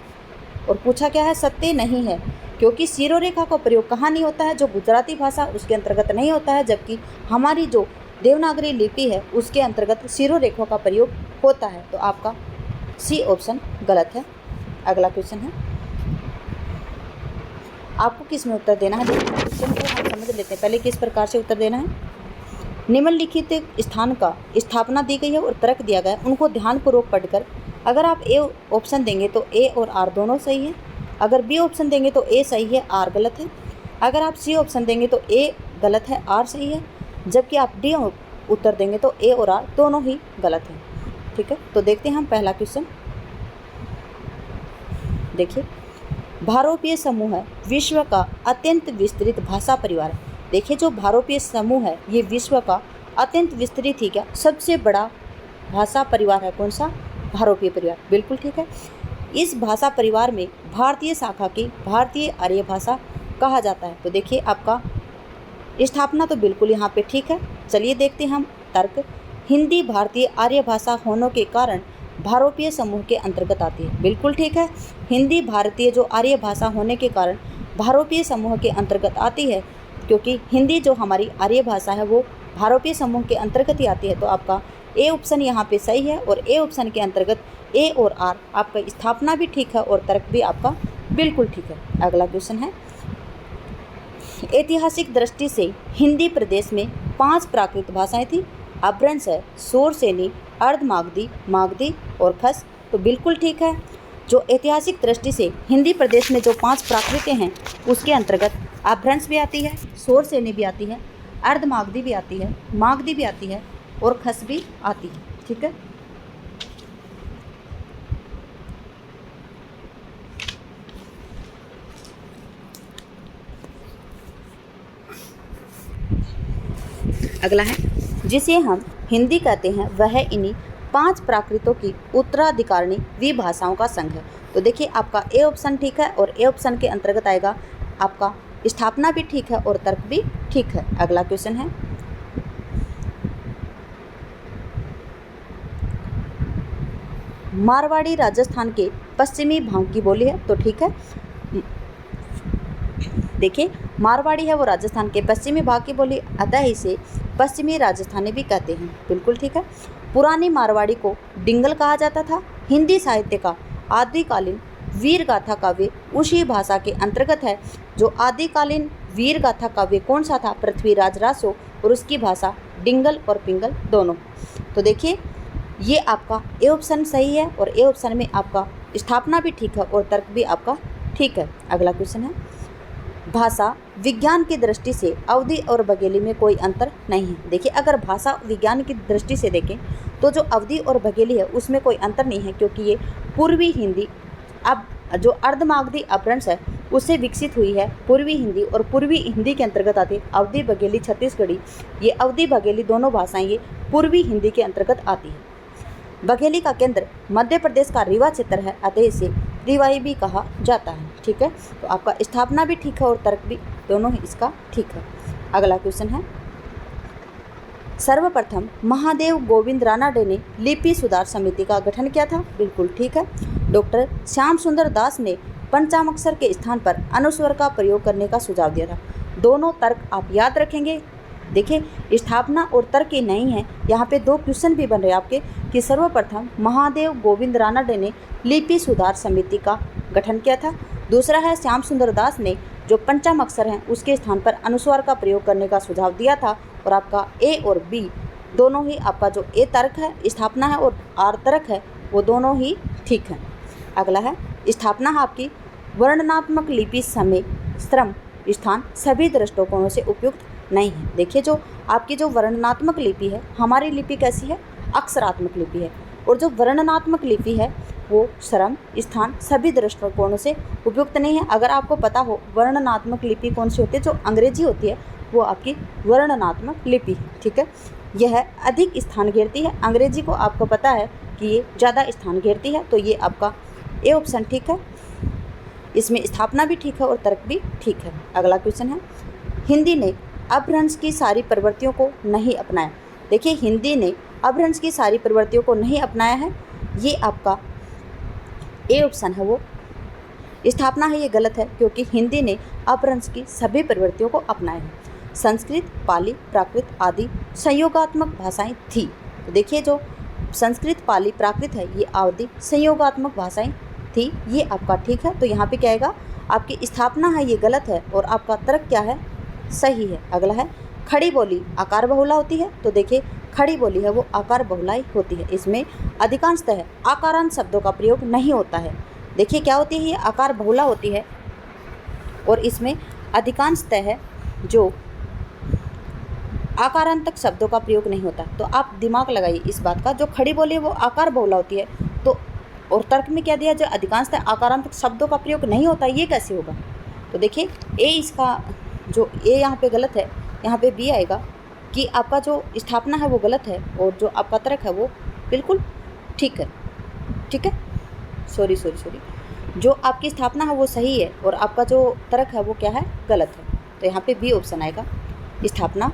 और पूछा क्या है, सत्य नहीं है, क्योंकि शिरोरेखा का प्रयोग कहाँ नहीं होता है, जो गुजराती भाषा उसके अंतर्गत नहीं होता है, जबकि हमारी जो देवनागरी लिपि है उसके अंतर्गत शिरोरेखा का प्रयोग होता है। तो आपका सी ऑप्शन गलत है। अगला क्वेश्चन है, आपको किस में उत्तर देना है। क्वेश्चन को हम समझ लेते हैं, पहले किस प्रकार से उत्तर देना है। निम्नलिखित स्थान का स्थापना दी गई है और तर्क दिया गया है, उनको ध्यानपूर्वक पढ़कर अगर आप ए ऑप्शन देंगे तो ए और आर दोनों सही है, अगर बी ऑप्शन देंगे तो ए सही है, आर गलत है, अगर आप सी ऑप्शन देंगे तो ए गलत है, आर सही है, जबकि आप डी उत्तर देंगे तो ए और आर दोनों ही गलत है, ठीक है। तो देखते हैं हम पहला क्वेश्चन। देखिए, भारोपीय समूह है विश्व का अत्यंत विस्तृत भाषा परिवार है। देखिए, जो भारोपीय समूह है ये विश्व का अत्यंत विस्तृत ही क्या सबसे बड़ा भाषा परिवार है। कौन सा, भारोपीय परिवार, बिल्कुल ठीक है। इस भाषा परिवार में भारतीय शाखा की भारतीय आर्य भाषा कहा जाता है। तो देखिए, आपका स्थापना तो बिल्कुल यहाँ पे ठीक है। चलिए देखते हैं हम तर्क। हिंदी भारतीय आर्य भाषा होने के कारण भारोपीय समूह के अंतर्गत आती है, बिल्कुल ठीक है। हिंदी भारतीय जो आर्य भाषा होने के कारण भारोपीय समूह के अंतर्गत आती है, क्योंकि हिंदी जो हमारी आर्य भाषा है वो भारोपीय समूह के अंतर्गत ही आती है। तो आपका ए ऑप्शन यहाँ पे सही है, और ए ऑप्शन के अंतर्गत ए और आर आपका स्थापना भी ठीक है और तर्क भी आपका बिल्कुल ठीक है। अगला क्वेश्चन है, ऐतिहासिक दृष्टि से हिंदी प्रदेश में 5 प्राकृत भाषाएं थी। अपभ्रंश है शोरसेनी, अर्धमागधी, मागधी और खस। तो बिल्कुल ठीक है। जो ऐतिहासिक दृष्टि से हिंदी प्रदेश में जो 5 प्राकृतें हैं उसके अंतर्गत अपभ्रंश भी आती है, शोरसेनी भी आती है, अर्धमागधी भी आती है, मागधी भी आती है और खस भी आती है, ठीक है। अगला है, जिसे हम हिंदी कहते हैं वह इन्हीं 5 प्राकृतों की उत्तराधिकारिणी विभाषाओं का संघ है। तो देखिए, आपका ए ऑप्शन ठीक है और ए ऑप्शन के अंतर्गत आएगा आपका स्थापना भी ठीक है और तर्क भी ठीक है। अगला क्वेश्चन है, मारवाड़ी राजस्थान के पश्चिमी भाग की बोली है। तो ठीक है, देखिए, मारवाड़ी है वो राजस्थान के पश्चिमी भाग की बोली, अतः इसे पश्चिमी राजस्थानी भी कहते हैं, बिल्कुल ठीक है। पुरानी मारवाड़ी को डिंगल कहा जाता था। हिंदी साहित्य का आदिकालीन वीर गाथा काव्य उसी भाषा के अंतर्गत है। जो आदिकालीन वीर गाथा काव्य कौन सा था, पृथ्वीराज रासो, और उसकी भाषा डिंगल और पिंगल दोनों। तो देखिए, ये आपका ए ऑप्शन सही है और ए ऑप्शन में आपका स्थापना भी ठीक है और तर्क भी आपका ठीक है। अगला क्वेश्चन है, भाषा विज्ञान की दृष्टि से अवधी और बघेली में कोई अंतर नहीं है। देखिए, अगर भाषा विज्ञान की दृष्टि से देखें तो जो अवधी और बघेली है उसमें कोई अंतर नहीं है, क्योंकि ये पूर्वी हिंदी, अब जो अर्धमागधी अपभ्रंश है उससे विकसित हुई है पूर्वी हिंदी, और पूर्वी हिंदी के अंतर्गत आती है अवधी बघेली छत्तीसगढ़ी। ये अवधी बघेली दोनों भाषाएं ये पूर्वी हिंदी के अंतर्गत आती है। बघेली का केंद्र मध्य प्रदेश का रीवा क्षेत्र है, अतः इसे रीवाई भी कहा जाता है, ठीक है। तो आपका स्थापना भी ठीक है और तर्क भी दोनों ही इसका ठीक है। अगला क्वेश्चन है, सर्वप्रथम महादेव गोविंद रानाडे ने लिपि सुधार समिति का गठन किया था, बिल्कुल ठीक है। डॉक्टर श्याम सुंदर दास ने पंचमाक्षर के स्थान पर अनुस्वर का प्रयोग करने का सुझाव दिया था। दोनों तर्क आप याद रखेंगे। देखिए, स्थापना और तर्क ही नहीं है, यहाँ पे 2 क्वेश्चन भी बन रहे हैं आपके कि सर्वप्रथम महादेव गोविंद रानाडे ने लिपि सुधार समिति का गठन किया था। दूसरा है श्याम सुंदर दास ने जो पंचम अक्षर हैं उसके स्थान पर अनुस्वार का प्रयोग करने का सुझाव दिया था। और आपका ए और बी दोनों ही, आपका जो ए तर्क है स्थापना है और आर तर्क है वो दोनों ही ठीक है। अगला है, स्थापना है आपकी वर्णनात्मक लिपि समय श्रम स्थान सभी दृष्टिकोणों से उपयुक्त नहीं है। देखिए जो आपकी जो वर्णनात्मक लिपि है, हमारी लिपि कैसी है, अक्षरात्मक लिपि है, और जो वर्णनात्मक लिपि है वो श्रम स्थान सभी दृष्टिकोणों से उपयुक्त नहीं है। अगर आपको पता हो वर्णनात्मक लिपि कौन सी होती है, जो अंग्रेजी होती है वो आपकी वर्णनात्मक लिपि है, ठीक है। यह अधिक स्थान घेरती है, अंग्रेजी को आपको पता है कि ये ज़्यादा स्थान घेरती है, तो ये आपका ए ऑप्शन ठीक है। इसमें स्थापना भी ठीक है और तर्क भी ठीक है। अगला क्वेश्चन है, हिंदी ने अपभ्रंश की सारी प्रवृत्तियों को नहीं अपनाया। देखिए हिंदी ने अपभ्रंश की सारी प्रवृत्तियों को नहीं अपनाया है, ये आपका ए ऑप्शन है वो स्थापना है, ये गलत है क्योंकि हिंदी ने अपभ्रंश की सभी प्रवृत्तियों को अपनाया है। संस्कृत, पाली, प्राकृत आदि संयोगात्मक भाषाएं थी। तो देखिए जो संस्कृत, पाली, प्राकृत है ये आदि संयोगात्मक भाषाएं थी, ये आपका ठीक है। तो यहाँ पे क्या आएगा, आपकी स्थापना है ये गलत है और आपका तर्क क्या है, सही है। अगला है, खड़ी बोली आकार बहुला होती है। तो देखिए खड़ी बोली है वो आकार बहुलाई होती है, इसमें अधिकांशतः आकारांत शब्दों का प्रयोग नहीं होता है। देखिए क्या होती है, ये आकार बहुला होती है और इसमें अधिकांशतः जो आकारांतक शब्दों का प्रयोग नहीं होता। तो आप दिमाग लगाइए इस बात का, जो खड़ी बोली है वो आकार बहुला होती है, तो और तर्क में क्या दिया, जो अधिकांशतः आकारांतक शब्दों का प्रयोग नहीं होता, ये कैसे होगा। तो देखिए ए इसका जो ए यहाँ पे गलत है, यहाँ पे बी आएगा कि आपका जो स्थापना है वो गलत है और जो आपका तर्क है वो बिल्कुल ठीक है, ठीक है। सॉरी, जो आपकी स्थापना है वो सही है और आपका जो तर्क है वो क्या है, गलत है। तो यहाँ पे बी ऑप्शन आएगा। स्थापना,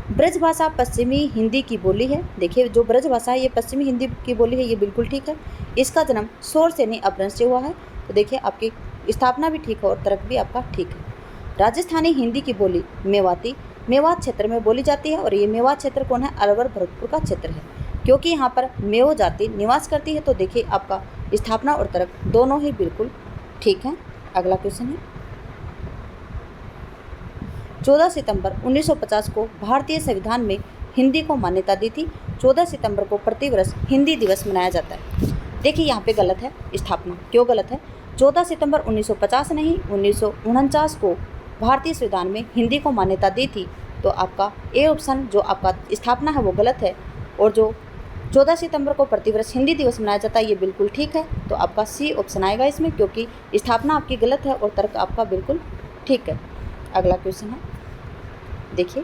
ब्रज भाषा पश्चिमी हिंदी की बोली है। देखिए जो ब्रज भाषा है ये पश्चिमी हिंदी की बोली है, ये बिल्कुल ठीक है। इसका जन्म शोर से नहीं अपभ्रंश से हुआ है। तो देखिए आपकी स्थापना भी ठीक है और तर्क भी आपका ठीक है। राजस्थानी हिंदी की बोली मेवाती मेवात क्षेत्र में बोली जाती है और ये मेवात क्षेत्र कौन है, अलवर भरतपुर का क्षेत्र है, क्योंकि यहाँ पर मेव जाति निवास करती है। तो देखिए आपका स्थापना और तर्क दोनों ही बिल्कुल ठीक है। अगला क्वेश्चन है, 14 सितंबर 1950 को भारतीय संविधान में हिंदी को मान्यता दी थी। 14 सितंबर को प्रतिवर्ष हिंदी दिवस मनाया जाता है। देखिए यहाँ पे गलत है स्थापना, क्यों गलत है, 14 सितंबर 1950 नहीं 1949 को भारतीय संविधान में हिंदी को मान्यता दी थी। तो आपका ए ऑप्शन जो आपका स्थापना है वो गलत है और जो 14 सितंबर को प्रतिवर्ष हिंदी दिवस मनाया जाता है ये बिल्कुल ठीक है। तो आपका सी ऑप्शन आएगा इसमें, क्योंकि स्थापना आपकी गलत है और तर्क आपका बिल्कुल ठीक है। अगला क्वेश्चन है, देखिए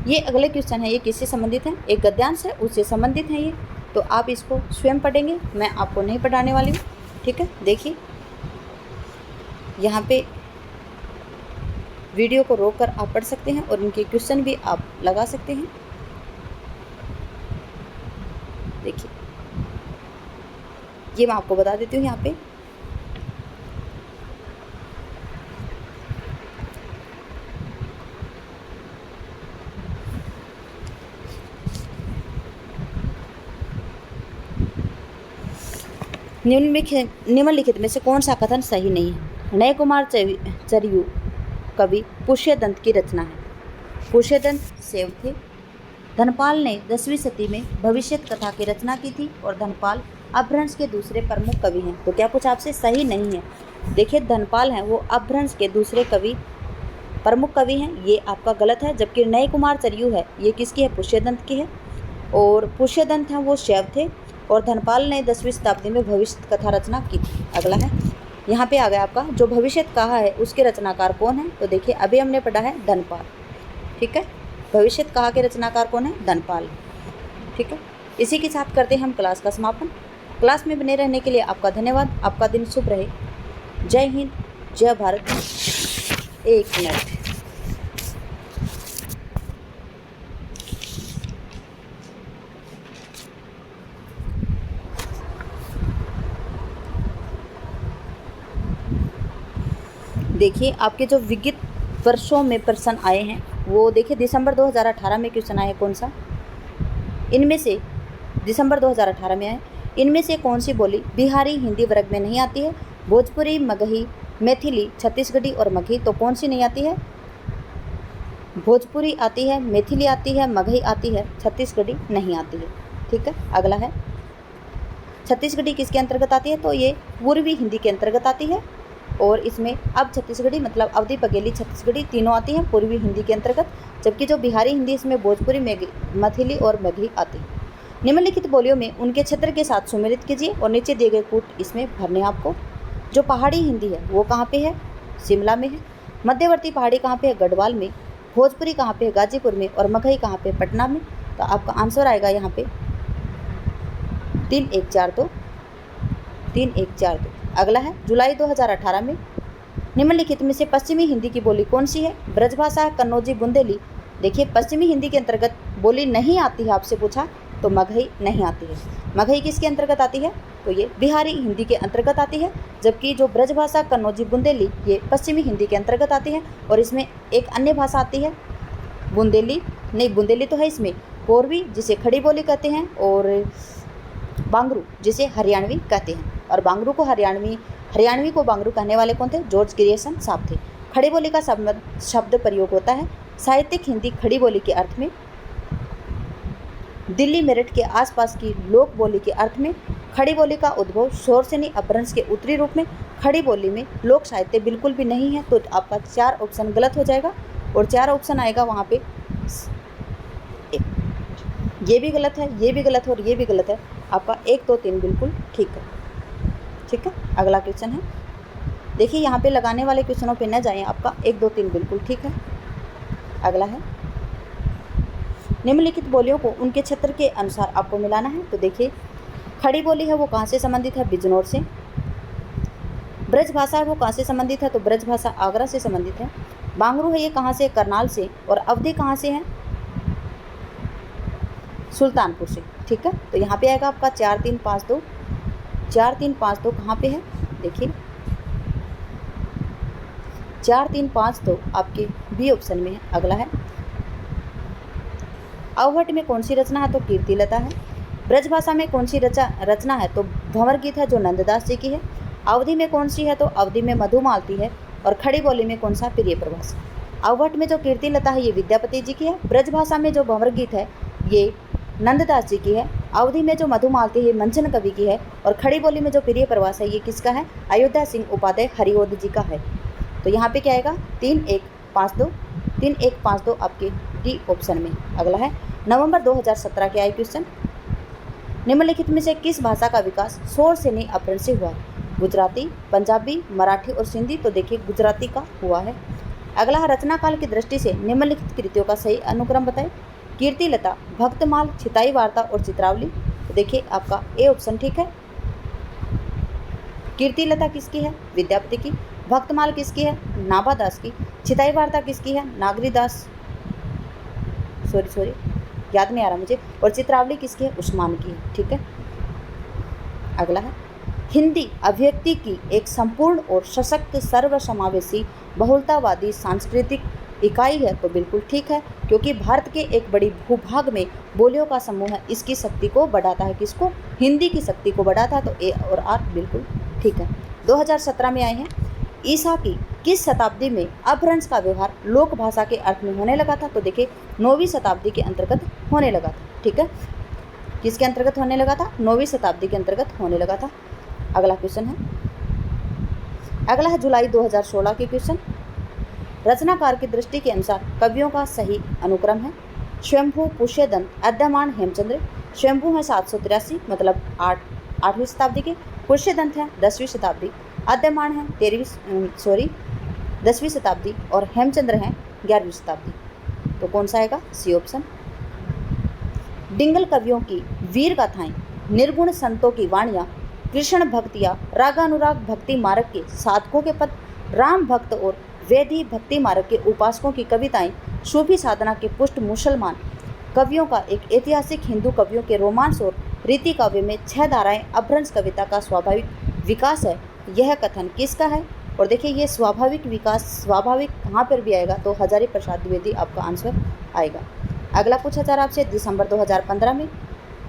ये अगले क्वेश्चन है, ये किससे संबंधित है, एक गद्यांश है उससे संबंधित है ये। तो आप इसको स्वयं पढ़ेंगे, मैं आपको नहीं पढ़ाने वाली हूँ, ठीक है। देखिए यहाँ पे वीडियो को रोककर आप पढ़ सकते हैं और इनके क्वेश्चन भी आप लगा सकते हैं। देखिए ये मैं आपको बता देती हूँ यहाँ पे, निम्नलिखित में से कौन सा कथन सही नहीं है। नए कुमार चरियू कवि पुष्यदंत की रचना है। पुष्यदंत सेव थे। धनपाल ने 10वीं सदी में भविष्यत कथा की रचना की थी और धनपाल अपभ्रंश के दूसरे प्रमुख कवि हैं। तो क्या कुछ आपसे सही नहीं है। देखिए धनपाल हैं वो अपभ्रंश के दूसरे कवि प्रमुख कवि हैं, ये आपका गलत है। जबकि नए कुमार चरियू है ये किसकी है, पुष्यदंत की है, और पुष्यदंत हैं वो शैव थे और धनपाल ने 10वीं शताब्दी में भविष्य कथा रचना की थी। अगला है, यहाँ पे आ गया आपका जो भविष्य कहा है उसके रचनाकार कौन है। तो देखिए अभी हमने पढ़ा है धनपाल, ठीक है। भविष्य कहा के रचनाकार कौन है, धनपाल, ठीक है। इसी के साथ करते हैं हम क्लास का समापन। क्लास में बने रहने के लिए आपका धन्यवाद। आपका दिन शुभ रहे। जय हिंद, जय भारत। 1 मिनट। देखिए आपके जो विगत वर्षों में प्रश्न आए हैं वो देखिए दिसंबर 2018 में क्वेश्चन आए कौन सा, इनमें से दिसंबर 2018 में आए, इनमें से कौन सी बोली बिहारी हिंदी वर्ग में नहीं आती है। भोजपुरी, मगही, मैथिली, छत्तीसगढ़ी और मगही। तो कौन सी नहीं आती है, भोजपुरी आती है, मैथिली आती है, मगही आती है, छत्तीसगढ़ी नहीं आती है, ठीक है। अगला है छत्तीसगढ़ी किसके अंतर्गत आती है, तो ये पूर्वी हिंदी के अंतर्गत आती है और इसमें अब छत्तीसगढ़ी मतलब अवधी बघेली छत्तीसगढ़ी तीनों आती हैं पूर्वी हिंदी के अंतर्गत, जबकि जो बिहारी हिंदी इसमें भोजपुरी मैथिली और मगही आती है। निम्नलिखित बोलियों में उनके क्षेत्र के साथ सुमेलित कीजिए और नीचे दिए गए कूट इसमें भरने आपको। जो पहाड़ी हिंदी है वो कहाँ पे है? शिमला में है। मध्यवर्ती पहाड़ी कहाँ पे है? गढ़वाल में। भोजपुरी कहाँ पे है? गाजीपुर में। और मगही कहाँ पे? पटना में। तो आपका आंसर आएगा यहाँ पे 3142 3142। अगला है जुलाई 2018 में निम्नलिखित में से पश्चिमी हिंदी की बोली कौन सी है? ब्रजभाषा, कन्नौजी, बुंदेली। देखिए पश्चिमी हिंदी के अंतर्गत बोली नहीं आती है, आपसे पूछा तो मगही नहीं आती है। मगही किसके अंतर्गत आती है? तो ये बिहारी हिंदी के अंतर्गत आती है, जबकि जो ब्रजभाषा, कन्नौजी, बुंदेली ये पश्चिमी हिंदी के अंतर्गत आती है। और इसमें एक अन्य भाषा आती है बुंदेली, नहीं बुंदेली तो है इसमें, कोरवी जिसे खड़ी बोली कहते हैं, और बांगरू जिसे हरियाणवी कहते हैं। और बांगरू को हरियाणवी को बांगरू कहने वाले कौन थे? जॉर्ज ग्रियर्सन साहब थे। खड़ी बोली का शब्द प्रयोग होता है साहित्यिक हिंदी खड़ी बोली के अर्थ में, दिल्ली मेरठ के आसपास की लोक बोली के अर्थ में। खड़ी बोली का उद्भव शौरसेनी अपभ्रंश के उत्तरी रूप में। खड़ी बोली में लोक साहित्य बिल्कुल भी नहीं है, तो आपका 4 ऑप्शन गलत हो जाएगा और 4 ऑप्शन आएगा वहाँ पे। ये भी गलत है, ये भी गलत है और ये भी गलत है। आपका 1 2 3 बिल्कुल ठीक है। ठीक है, अगला क्वेश्चन है, देखिए यहाँ पे लगाने वाले क्वेश्चनों पे न जाएं, आपका 1 2 3 बिल्कुल ठीक है। अगला है, निम्नलिखित बोलियों को उनके क्षेत्र के अनुसार आपको मिलाना है। तो देखिए खड़ी बोली है वो कहाँ से संबंधित है? बिजनौर से। ब्रज भाषा है वो कहाँ से संबंधित है? तो ब्रज भाषा आगरा से संबंधित है। बांगरू है ये कहाँ से? करनाल से। और अवधी कहाँ से है? सुल्तानपुर से। ठीक है, तो यहाँ पे आएगा आपका 4 3 5 2। 4 3 5 2 कहाँ पे है? देखिए 4 3 5 2 आपके बी ऑप्शन में है। अगला है, अवहट में कौन सी रचना है? तो कीर्तिलता है। ब्रजभाषा में कौन सी रचना है? तो भंवर गीत है जो नंददास जी की है। अवधि में कौन सी है? तो अवधि में मधुमालती है। और खड़ी बोली में कौन सा? प्रिय प्रवास। अवहट में जो कीर्तिलता है ये विद्यापति जी की है। ब्रजभाषा में जो भंवर गीत है ये नंददास जी की है। अवधि में जो मधुमालती है मंचन कवि की है। और खड़ी बोली में जो प्रिय प्रवास है ये किसका है? अयोध्या सिंह उपाध्याय हरिओद जी का है। तो यहाँ पे क्या आएगा? 3 1 5 2 3 1 5 2 आपके डी ऑप्शन में। अगला है, नवंबर 2017 के आए क्वेश्चन, निम्नलिखित में से किस भाषा का विकास शौरसेनी अपभ्रंश से हुआ? गुजराती, पंजाबी, मराठी और सिंधी। तो देखिए गुजराती का हुआ है। अगला है, रचना काल की दृष्टि से निम्नलिखित कृतियों का सही अनुक्रम बताएं। कीर्तिलता, भक्तमाल, छिताई वार्ता और चित्रावली। तो देखिए आपका ए ऑप्शन ठीक है। कीर्तिलता किसकी है? विद्यापति की। भक्तमाल किसकी है? नाभादास की। छिताई वार्ता किसकी है? नागरीदास, सॉरी याद नहीं आ रहा मुझे। और चित्रावली किसकी है? उस्मान की है। ठीक है, अगला है, हिंदी अभिव्यक्ति की एक संपूर्ण और सशक्त सर्वसमावेशी बहुलतावादी सांस्कृतिक इकाई है। तो बिल्कुल ठीक है, क्योंकि भारत के एक बड़ी भूभाग में बोलियों का समूह है, इसकी शक्ति को बढ़ाता है। किसको? हिंदी की शक्ति को बढ़ाता है। तो ए और आर बिल्कुल ठीक है। 2017 में आए हैं, ईसा की किस शताब्दी में अपभ्रंश का व्यवहार लोक भाषा के अर्थ में होने लगा था? तो देखिए 9वीं शताब्दी के अंतर्गत होने लगा था। ठीक है, किसके अंतर्गत होने लगा था? 9वीं शताब्दी के अंतर्गत होने लगा था। अगला क्वेश्चन है, अगला है जुलाई 2016 के क्वेश्चन, रचनाकार की दृष्टि के अनुसार कवियों का सही अनुक्रम है। स्वयंभू, पुष्यदंत, अद्यमान, हेमचंद्र। स्वयंभू है 783 मतलब 8वीं शताब्दी के। पुष्यदंत है 10वीं शताब्दी। अद्यमान है 10वीं शताब्दी। और हेमचंद्र हैं 11वीं शताब्दी। तो कौन सा आएगा? C option. डिंगल कवियों की वीर गाथाएं, निर्गुण संतों की वाणियाँ, कृष्ण भक्तियाँ, रागानुराग भक्ति मार्ग के साधकों के पद, राम भक्त और वैधि भक्ति मार्ग के उपासकों की कविताएं, सूफी साधना के पुष्ट मुसलमान कवियों का एक ऐतिहासिक हिंदू कवियों के रोमांस और रीति काव्य में 6 धाराएं अपभ्रंश कविता का स्वाभाविक विकास है। यह कथन किसका है? और देखिए ये स्वाभाविक विकास स्वाभाविक कहाँ पर भी आएगा? तो हजारी प्रसाद द्विवेदी आपका आंसर आएगा। अगला पूछा जा रहा आपसे, दिसंबर 2015 में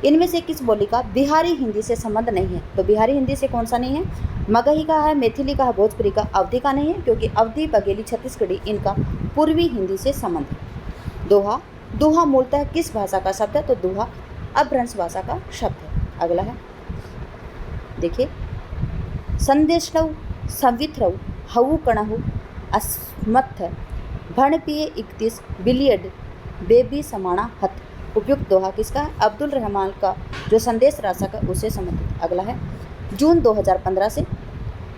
इनमें से किस बोली का बिहारी हिंदी से संबंध नहीं है? तो बिहारी हिंदी से कौन सा नहीं है? मगही का है, मैथिली का है, भोजपुरी का। अवधी का नहीं है, क्योंकि अवधी, बघेली, छत्तीसगढ़ी इनका पूर्वी हिंदी से संबंध है। दोहा, दोहा मूलतः किस भाषा का शब्द है? तो दोहा अपभ्रंश भाषा का शब्द है। अगला है, देखिए, संदेशरऊ, संवितरऊ, हवु कणहु अस्मत्थ भण पिए 31 बिलियड बेबी समाणा हथ। उपयुक्त दोहा किसका है? अब्दुल रहमान का जो संदेश राशक है उससे संबंधित। अगला है जून 2015 से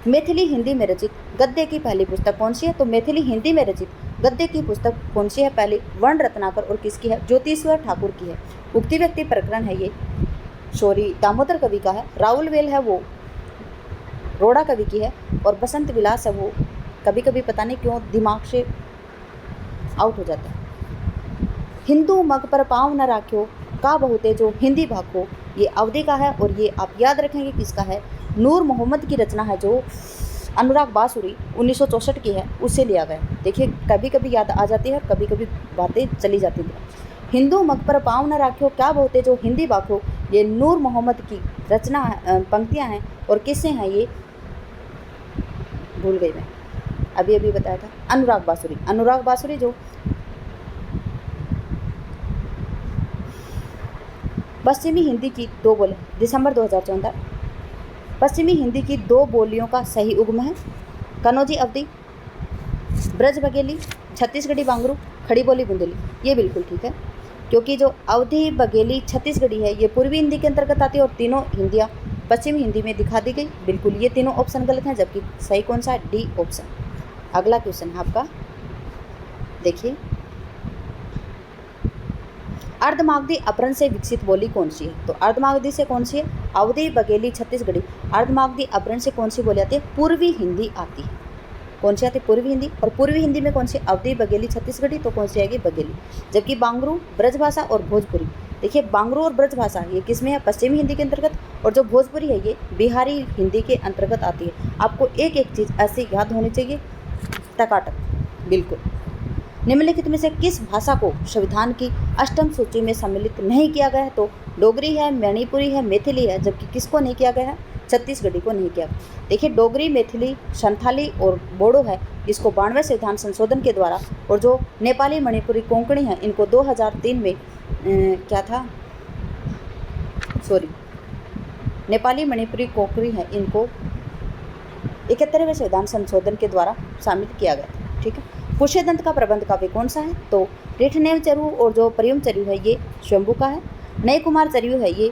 मैथिली हिंदी में रचित गद्य की पहली पुस्तक कौन सी है? तो मैथिली हिंदी में रचित गद्य की पुस्तक कौन सी है? पहली वर्ण रत्नाकर और किसकी है? ज्योतिश्वर ठाकुर की है। उक्ति व्यक्ति प्रकरण है ये शौरी दामोदर कवि का है। राहुल वेल है वो रोड़ा कवि की है। और बसंत विलास है वो कभी कभी पता नहीं क्यों दिमाग से आउट हो जाता है। हिंदू मग पर पाँव न राख्यो का बहुते जो हिंदी भाखो, ये अवधि का है और ये आप याद रखेंगे किसका है? नूर मोहम्मद की रचना है जो अनुराग बासुरी 1964 की है, उससे लिया गया। देखिए कभी कभी याद आ जाती है और कभी कभी बातें चली जाती हैं। हिंदू मग पर पाँव न राख्यो क्या बहुते जो हिंदी भाखो, ये नूर मोहम्मद की रचना पंक्तियाँ हैं। और किससे हैं ये? भूल गई मैं, अभी अभी बताया था। अनुराग बासुरी जो पश्चिमी हिंदी की दो बोली दिसंबर 2014 पश्चिमी हिंदी की दो बोलियों का सही उगम है। कनौजी अवधी, ब्रज बघेली, छत्तीसगढ़ी बांगरू, खड़ी बोली बुंदेली। ये बिल्कुल ठीक है क्योंकि जो अवधी बघेली छत्तीसगढ़ी है ये पूर्वी हिंदी के अंतर्गत आती है और तीनों हिंदियाँ पश्चिमी हिंदी में दिखा दी गई। बिल्कुल ये तीनों ऑप्शन गलत हैं, जबकि सही कौन सा है? D option. अगला क्वेश्चन है आपका, देखिए अर्धमागधी अपभ्रंश से विकसित बोली कौन सी है? तो अर्धमागधी से कौन सी है? अवधी बघेली छत्तीसगढ़ी। अर्धमागधी अपभ्रंश से कौन सी बोली आती है? पूर्वी हिंदी आती है। कौन सी आती है? पूर्वी हिंदी। और पूर्वी हिंदी में कौन सी? अवधी बघेली छत्तीसगढ़ी, तो कौन सी आएगी? बघेली। जबकि बांगरू ब्रजभाषा और भोजपुरी, देखिए बांगरू और ब्रजभाषा ये किस में है? पश्चिमी हिंदी के अंतर्गत। और जो भोजपुरी है ये बिहारी हिंदी के अंतर्गत आती है। आपको एक एक चीज़ ऐसी याद होनी चाहिए टकाटक, बिल्कुल। निम्नलिखित में से किस भाषा को संविधान की अष्टम सूची में सम्मिलित नहीं किया गया है? तो डोगरी है, मणिपुरी है, मैथिली है। जबकि किसको नहीं किया गया है? छत्तीसगढ़ी को नहीं किया। देखिए डोगरी, मैथिली, संथाली और बोडो है, इसको 92वें संविधान संशोधन के द्वारा। और जो नेपाली, मणिपुरी, कोंकणी है इनको 2003 में नेपाली, मणिपुरी, कोंकणी है इनको 71वें संविधान संशोधन के द्वारा शामिल किया गया था। ठीक है। पुष्यदंत का प्रबंध काव्य कौन सा है? तो रिठनेव चरु और जो परियम चरु है ये शंभू का है। नय कुमार चरयू है ये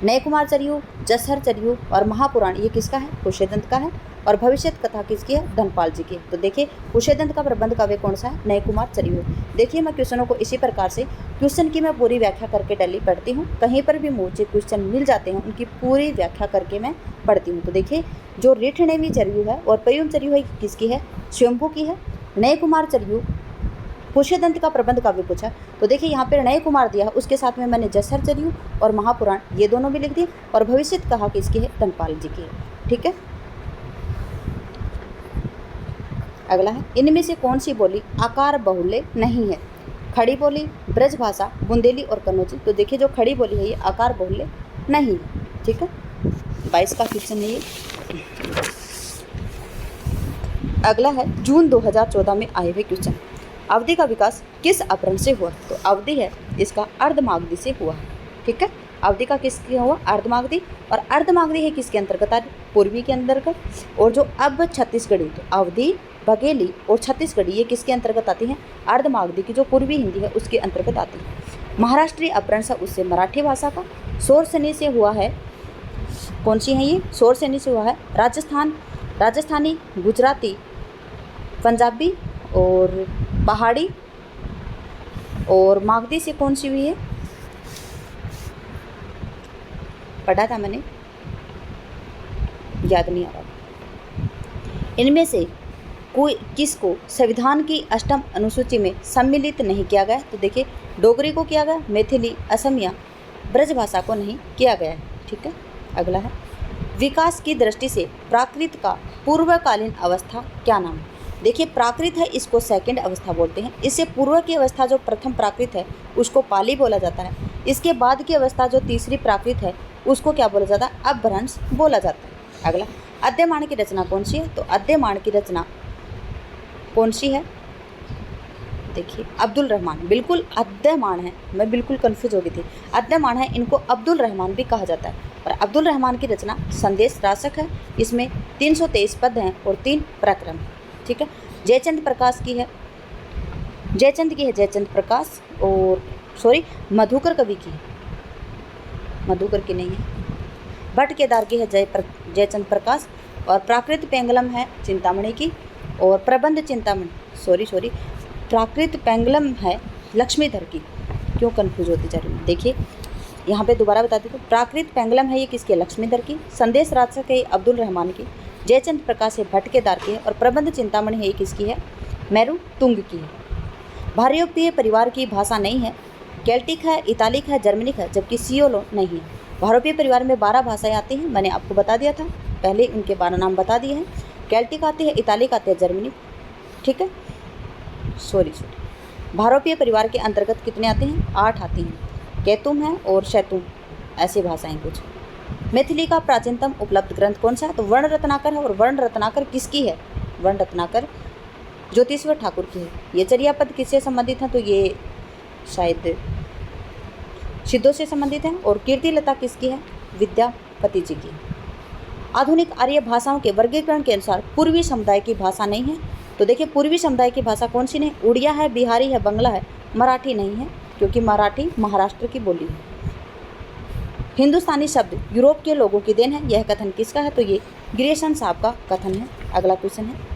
नय कुमार चरयू, जसहर चरयू और महापुराण ये किसका है? पुष्यदंत का है। और भविष्य कथा किसकी है? धनपाल जी की। तो देखिए पुष्यदंत का प्रबंध काव्य कौन सा है? नय कुमार चरयू। देखिए मैं क्वेश्चनों को इसी प्रकार से क्वेश्चन की मैं पूरी व्याख्या करके डेली पढ़ती हूँ। कहीं पर भी मुझे क्वेश्चन मिल जाते हैं उनकी पूरी व्याख्या करके मैं पढ़ती हूँ। तो देखिए जो रिठनेवी चरयू है और परियम चरयू है किसकी है? शंभू की है। नय कुमार चरयू पुष्यदंत का प्रबंध काव्य पूछा, तो देखिए यहाँ पर नय कुमार दिया है, उसके साथ में मैंने जसहर चरयू और महापुराण ये दोनों भी लिख दिए। और भविष्य कहा किसकी है? धनपाल जी की है। ठीक है। अगला है इनमें से कौन सी बोली आकार बहुल्य नहीं है? खड़ी बोली, ब्रजभाषा, बुंदेली और कन्नौजी। तो देखिए जो खड़ी बोली है ये आकार बहुल्य नहीं है। ठीक है। 22 का क्वेश्चन है ये। अगला है जून 2014 में आए हुए क्वेश्चन। अवधि का विकास किस अपभ्रंश से हुआ? तो अवधि है इसका अर्धमागधी से हुआ है। ठीक है। अवधि का किसके हुआ? अर्धमागधी। और अर्धमागधी है किसके अंतर्गत आ रही? पूर्वी के अंतर्गत। और जो अब छत्तीसगढ़ी, तो अवधि, बघेली और छत्तीसगढ़ी ये किसके अंतर्गत आती हैं? अर्धमागधी की जो पूर्वी हिंदी है उसके अंतर्गत आती है। महाराष्ट्रीय अपभ्रंश उससे मराठी भाषा का। शोरसेनी से हुआ है, कौन सी है ये? शोरसेनी से हुआ है राजस्थानी, गुजराती, पंजाबी और पहाड़ी। और मागधी से कौन सी हुई है? पढ़ा था मैंने, याद नहीं आ रहा। इनमें से कोई किसको संविधान की अष्टम अनुसूची में सम्मिलित नहीं किया गया? तो देखिए डोगरी को किया गया, मैथिली, असमिया, ब्रजभाषा को नहीं किया गया है। ठीक है। अगला है विकास की दृष्टि से प्राकृत का पूर्वकालीन अवस्था क्या नाम है? देखिए प्राकृत है इसको सेकंड अवस्था बोलते हैं। इससे पूर्व की अवस्था जो प्रथम प्राकृत है उसको पाली बोला जाता है। इसके बाद की अवस्था जो तीसरी प्राकृत है उसको क्या बोला जाता है? अपभ्रंश बोला जाता है। अगला अद्यमाण की रचना कौन सी है? तो अद्यमाण की रचना कौन सी है? देखिए अब्दुल रहमान, बिल्कुल अद्दमान है, मैं बिल्कुल कंफ्यूज हो गई थी। अद्दमान है, इनको अब्दुल रहमान भी कहा जाता है। और अब्दुल रहमान की रचना संदेश रासक है। इसमें 323 पद हैं और 3 प्रक्रम। ठीक है। जयचंद प्रकाश की है, जयचंद की है जयचंद प्रकाश, और मधुकर कवि की है, मधुकर की नहीं है। भट्ट केदार की है जयचंद प्रकाश, और प्राकृत पेंगलम है चिंतामणि की, और प्रबंध चिंतामणि प्राकृत पेंगलम है लक्ष्मीधर की। क्यों कंफ्यूज होती जा रही हूँ, देखिए यहाँ पे दोबारा बता देते। प्राकृत पेंगलम है ये किसकी है, लक्ष्मीधर की। संदेश रासक है अब्दुल रहमान की। जयचंद प्रकाश है भट्ट केदार की है, और प्रबंध चिंतामणि है ये किसकी है, मेरू तुंग की है। भारतीय परिवार की भाषा नहीं है, केल्टिक है, इतालिक है, जर्मनिक है, जबकि सियोलो नहीं है। भारतीय परिवार में 12 भाषाएं आती हैं, मैंने आपको बता दिया था, पहले इनके 12 नाम बता दिए हैं। केल्टिक आती है, इतालिक आती है, जर्मनिक। ठीक है, भारतीय परिवार के अंतर्गत कितने आते हैं, 8 आती हैं। केतुम है और शैतुम, ऐसी भाषाएं कुछ। मैथिली का प्राचीनतम उपलब्ध ग्रंथ कौन सा है, तो वर्ण रत्नाकर है। और वर्ण रत्नाकर किसकी है, वर्ण रत्नाकर ज्योतिश्वर ठाकुर की है। ये चर्यापद किससे संबंधित है, तो ये शायद सिद्धों से संबंधित है। और कीर्तिलता किसकी है, विद्यापति जी की। आधुनिक आर्य भाषाओं के वर्गीकरण के अनुसार पूर्वी समुदाय की भाषा नहीं है, तो देखिए पूर्वी समुदाय की भाषा कौन सी नहीं, उड़िया है, बिहारी है, बंगला है, मराठी नहीं है, क्योंकि मराठी महाराष्ट्र की बोली है। हिंदुस्तानी शब्द यूरोप के लोगों की देन है, यह कथन किसका है, तो ये ग्रियर्सन साहब का कथन है। अगला क्वेश्चन है,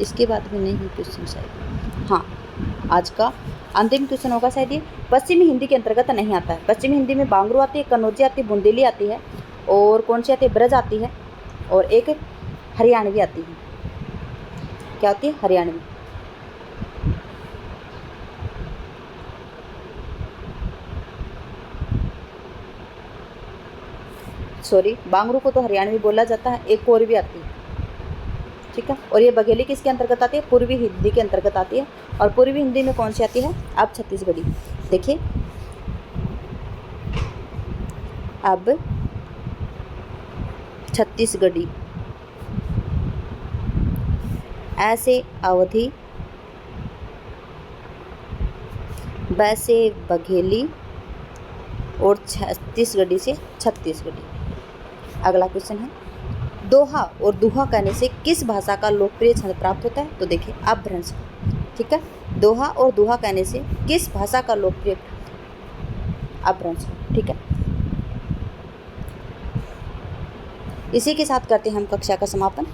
इसके बाद भी नहीं क्वेश्चन शायद, हाँ आज का अंतिम क्वेश्चन होगा शायद ये। पश्चिमी हिंदी के अंतर्गत नहीं आता है। पश्चिमी हिंदी में बांगरू आती है, कन्नौजी आती है, बुंदेली आती है, और कौन सी आती है, ब्रज आती है, और एक हरियाणवी आती है। क्या होती है, हरियाणवी। बांगरू को तो हरियाणवी बोला जाता है, एक और भी आती है। ठीक है, और ये बघेली किसके अंतर्गत आती है, पूर्वी हिंदी के अंतर्गत आती है। और पूर्वी हिंदी में कौन सी आती है, अब छत्तीसगढ़ी। देखिए अब छत्तीसगढ़ी, ऐसे अवधी, वैसे बघेली, और छत्तीसगढ़ी से छत्तीसगढ़ी। अगला क्वेश्चन है, दोहा और दुहा कहने से किस भाषा का लोकप्रिय छंद प्राप्त होता है, तो देखिए अपभ्रंश। ठीक है, दोहा और दुहा कहने से किस भाषा का लोकप्रिय, अपभ्रंश। ठीक है, इसी के साथ करते हैं हम कक्षा का समापन।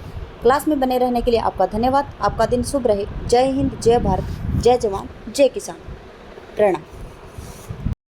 क्लास में बने रहने के लिए आपका धन्यवाद। आपका दिन शुभ रहे। जय हिंद, जय भारत, जय जवान, जय किसान। प्रणाम।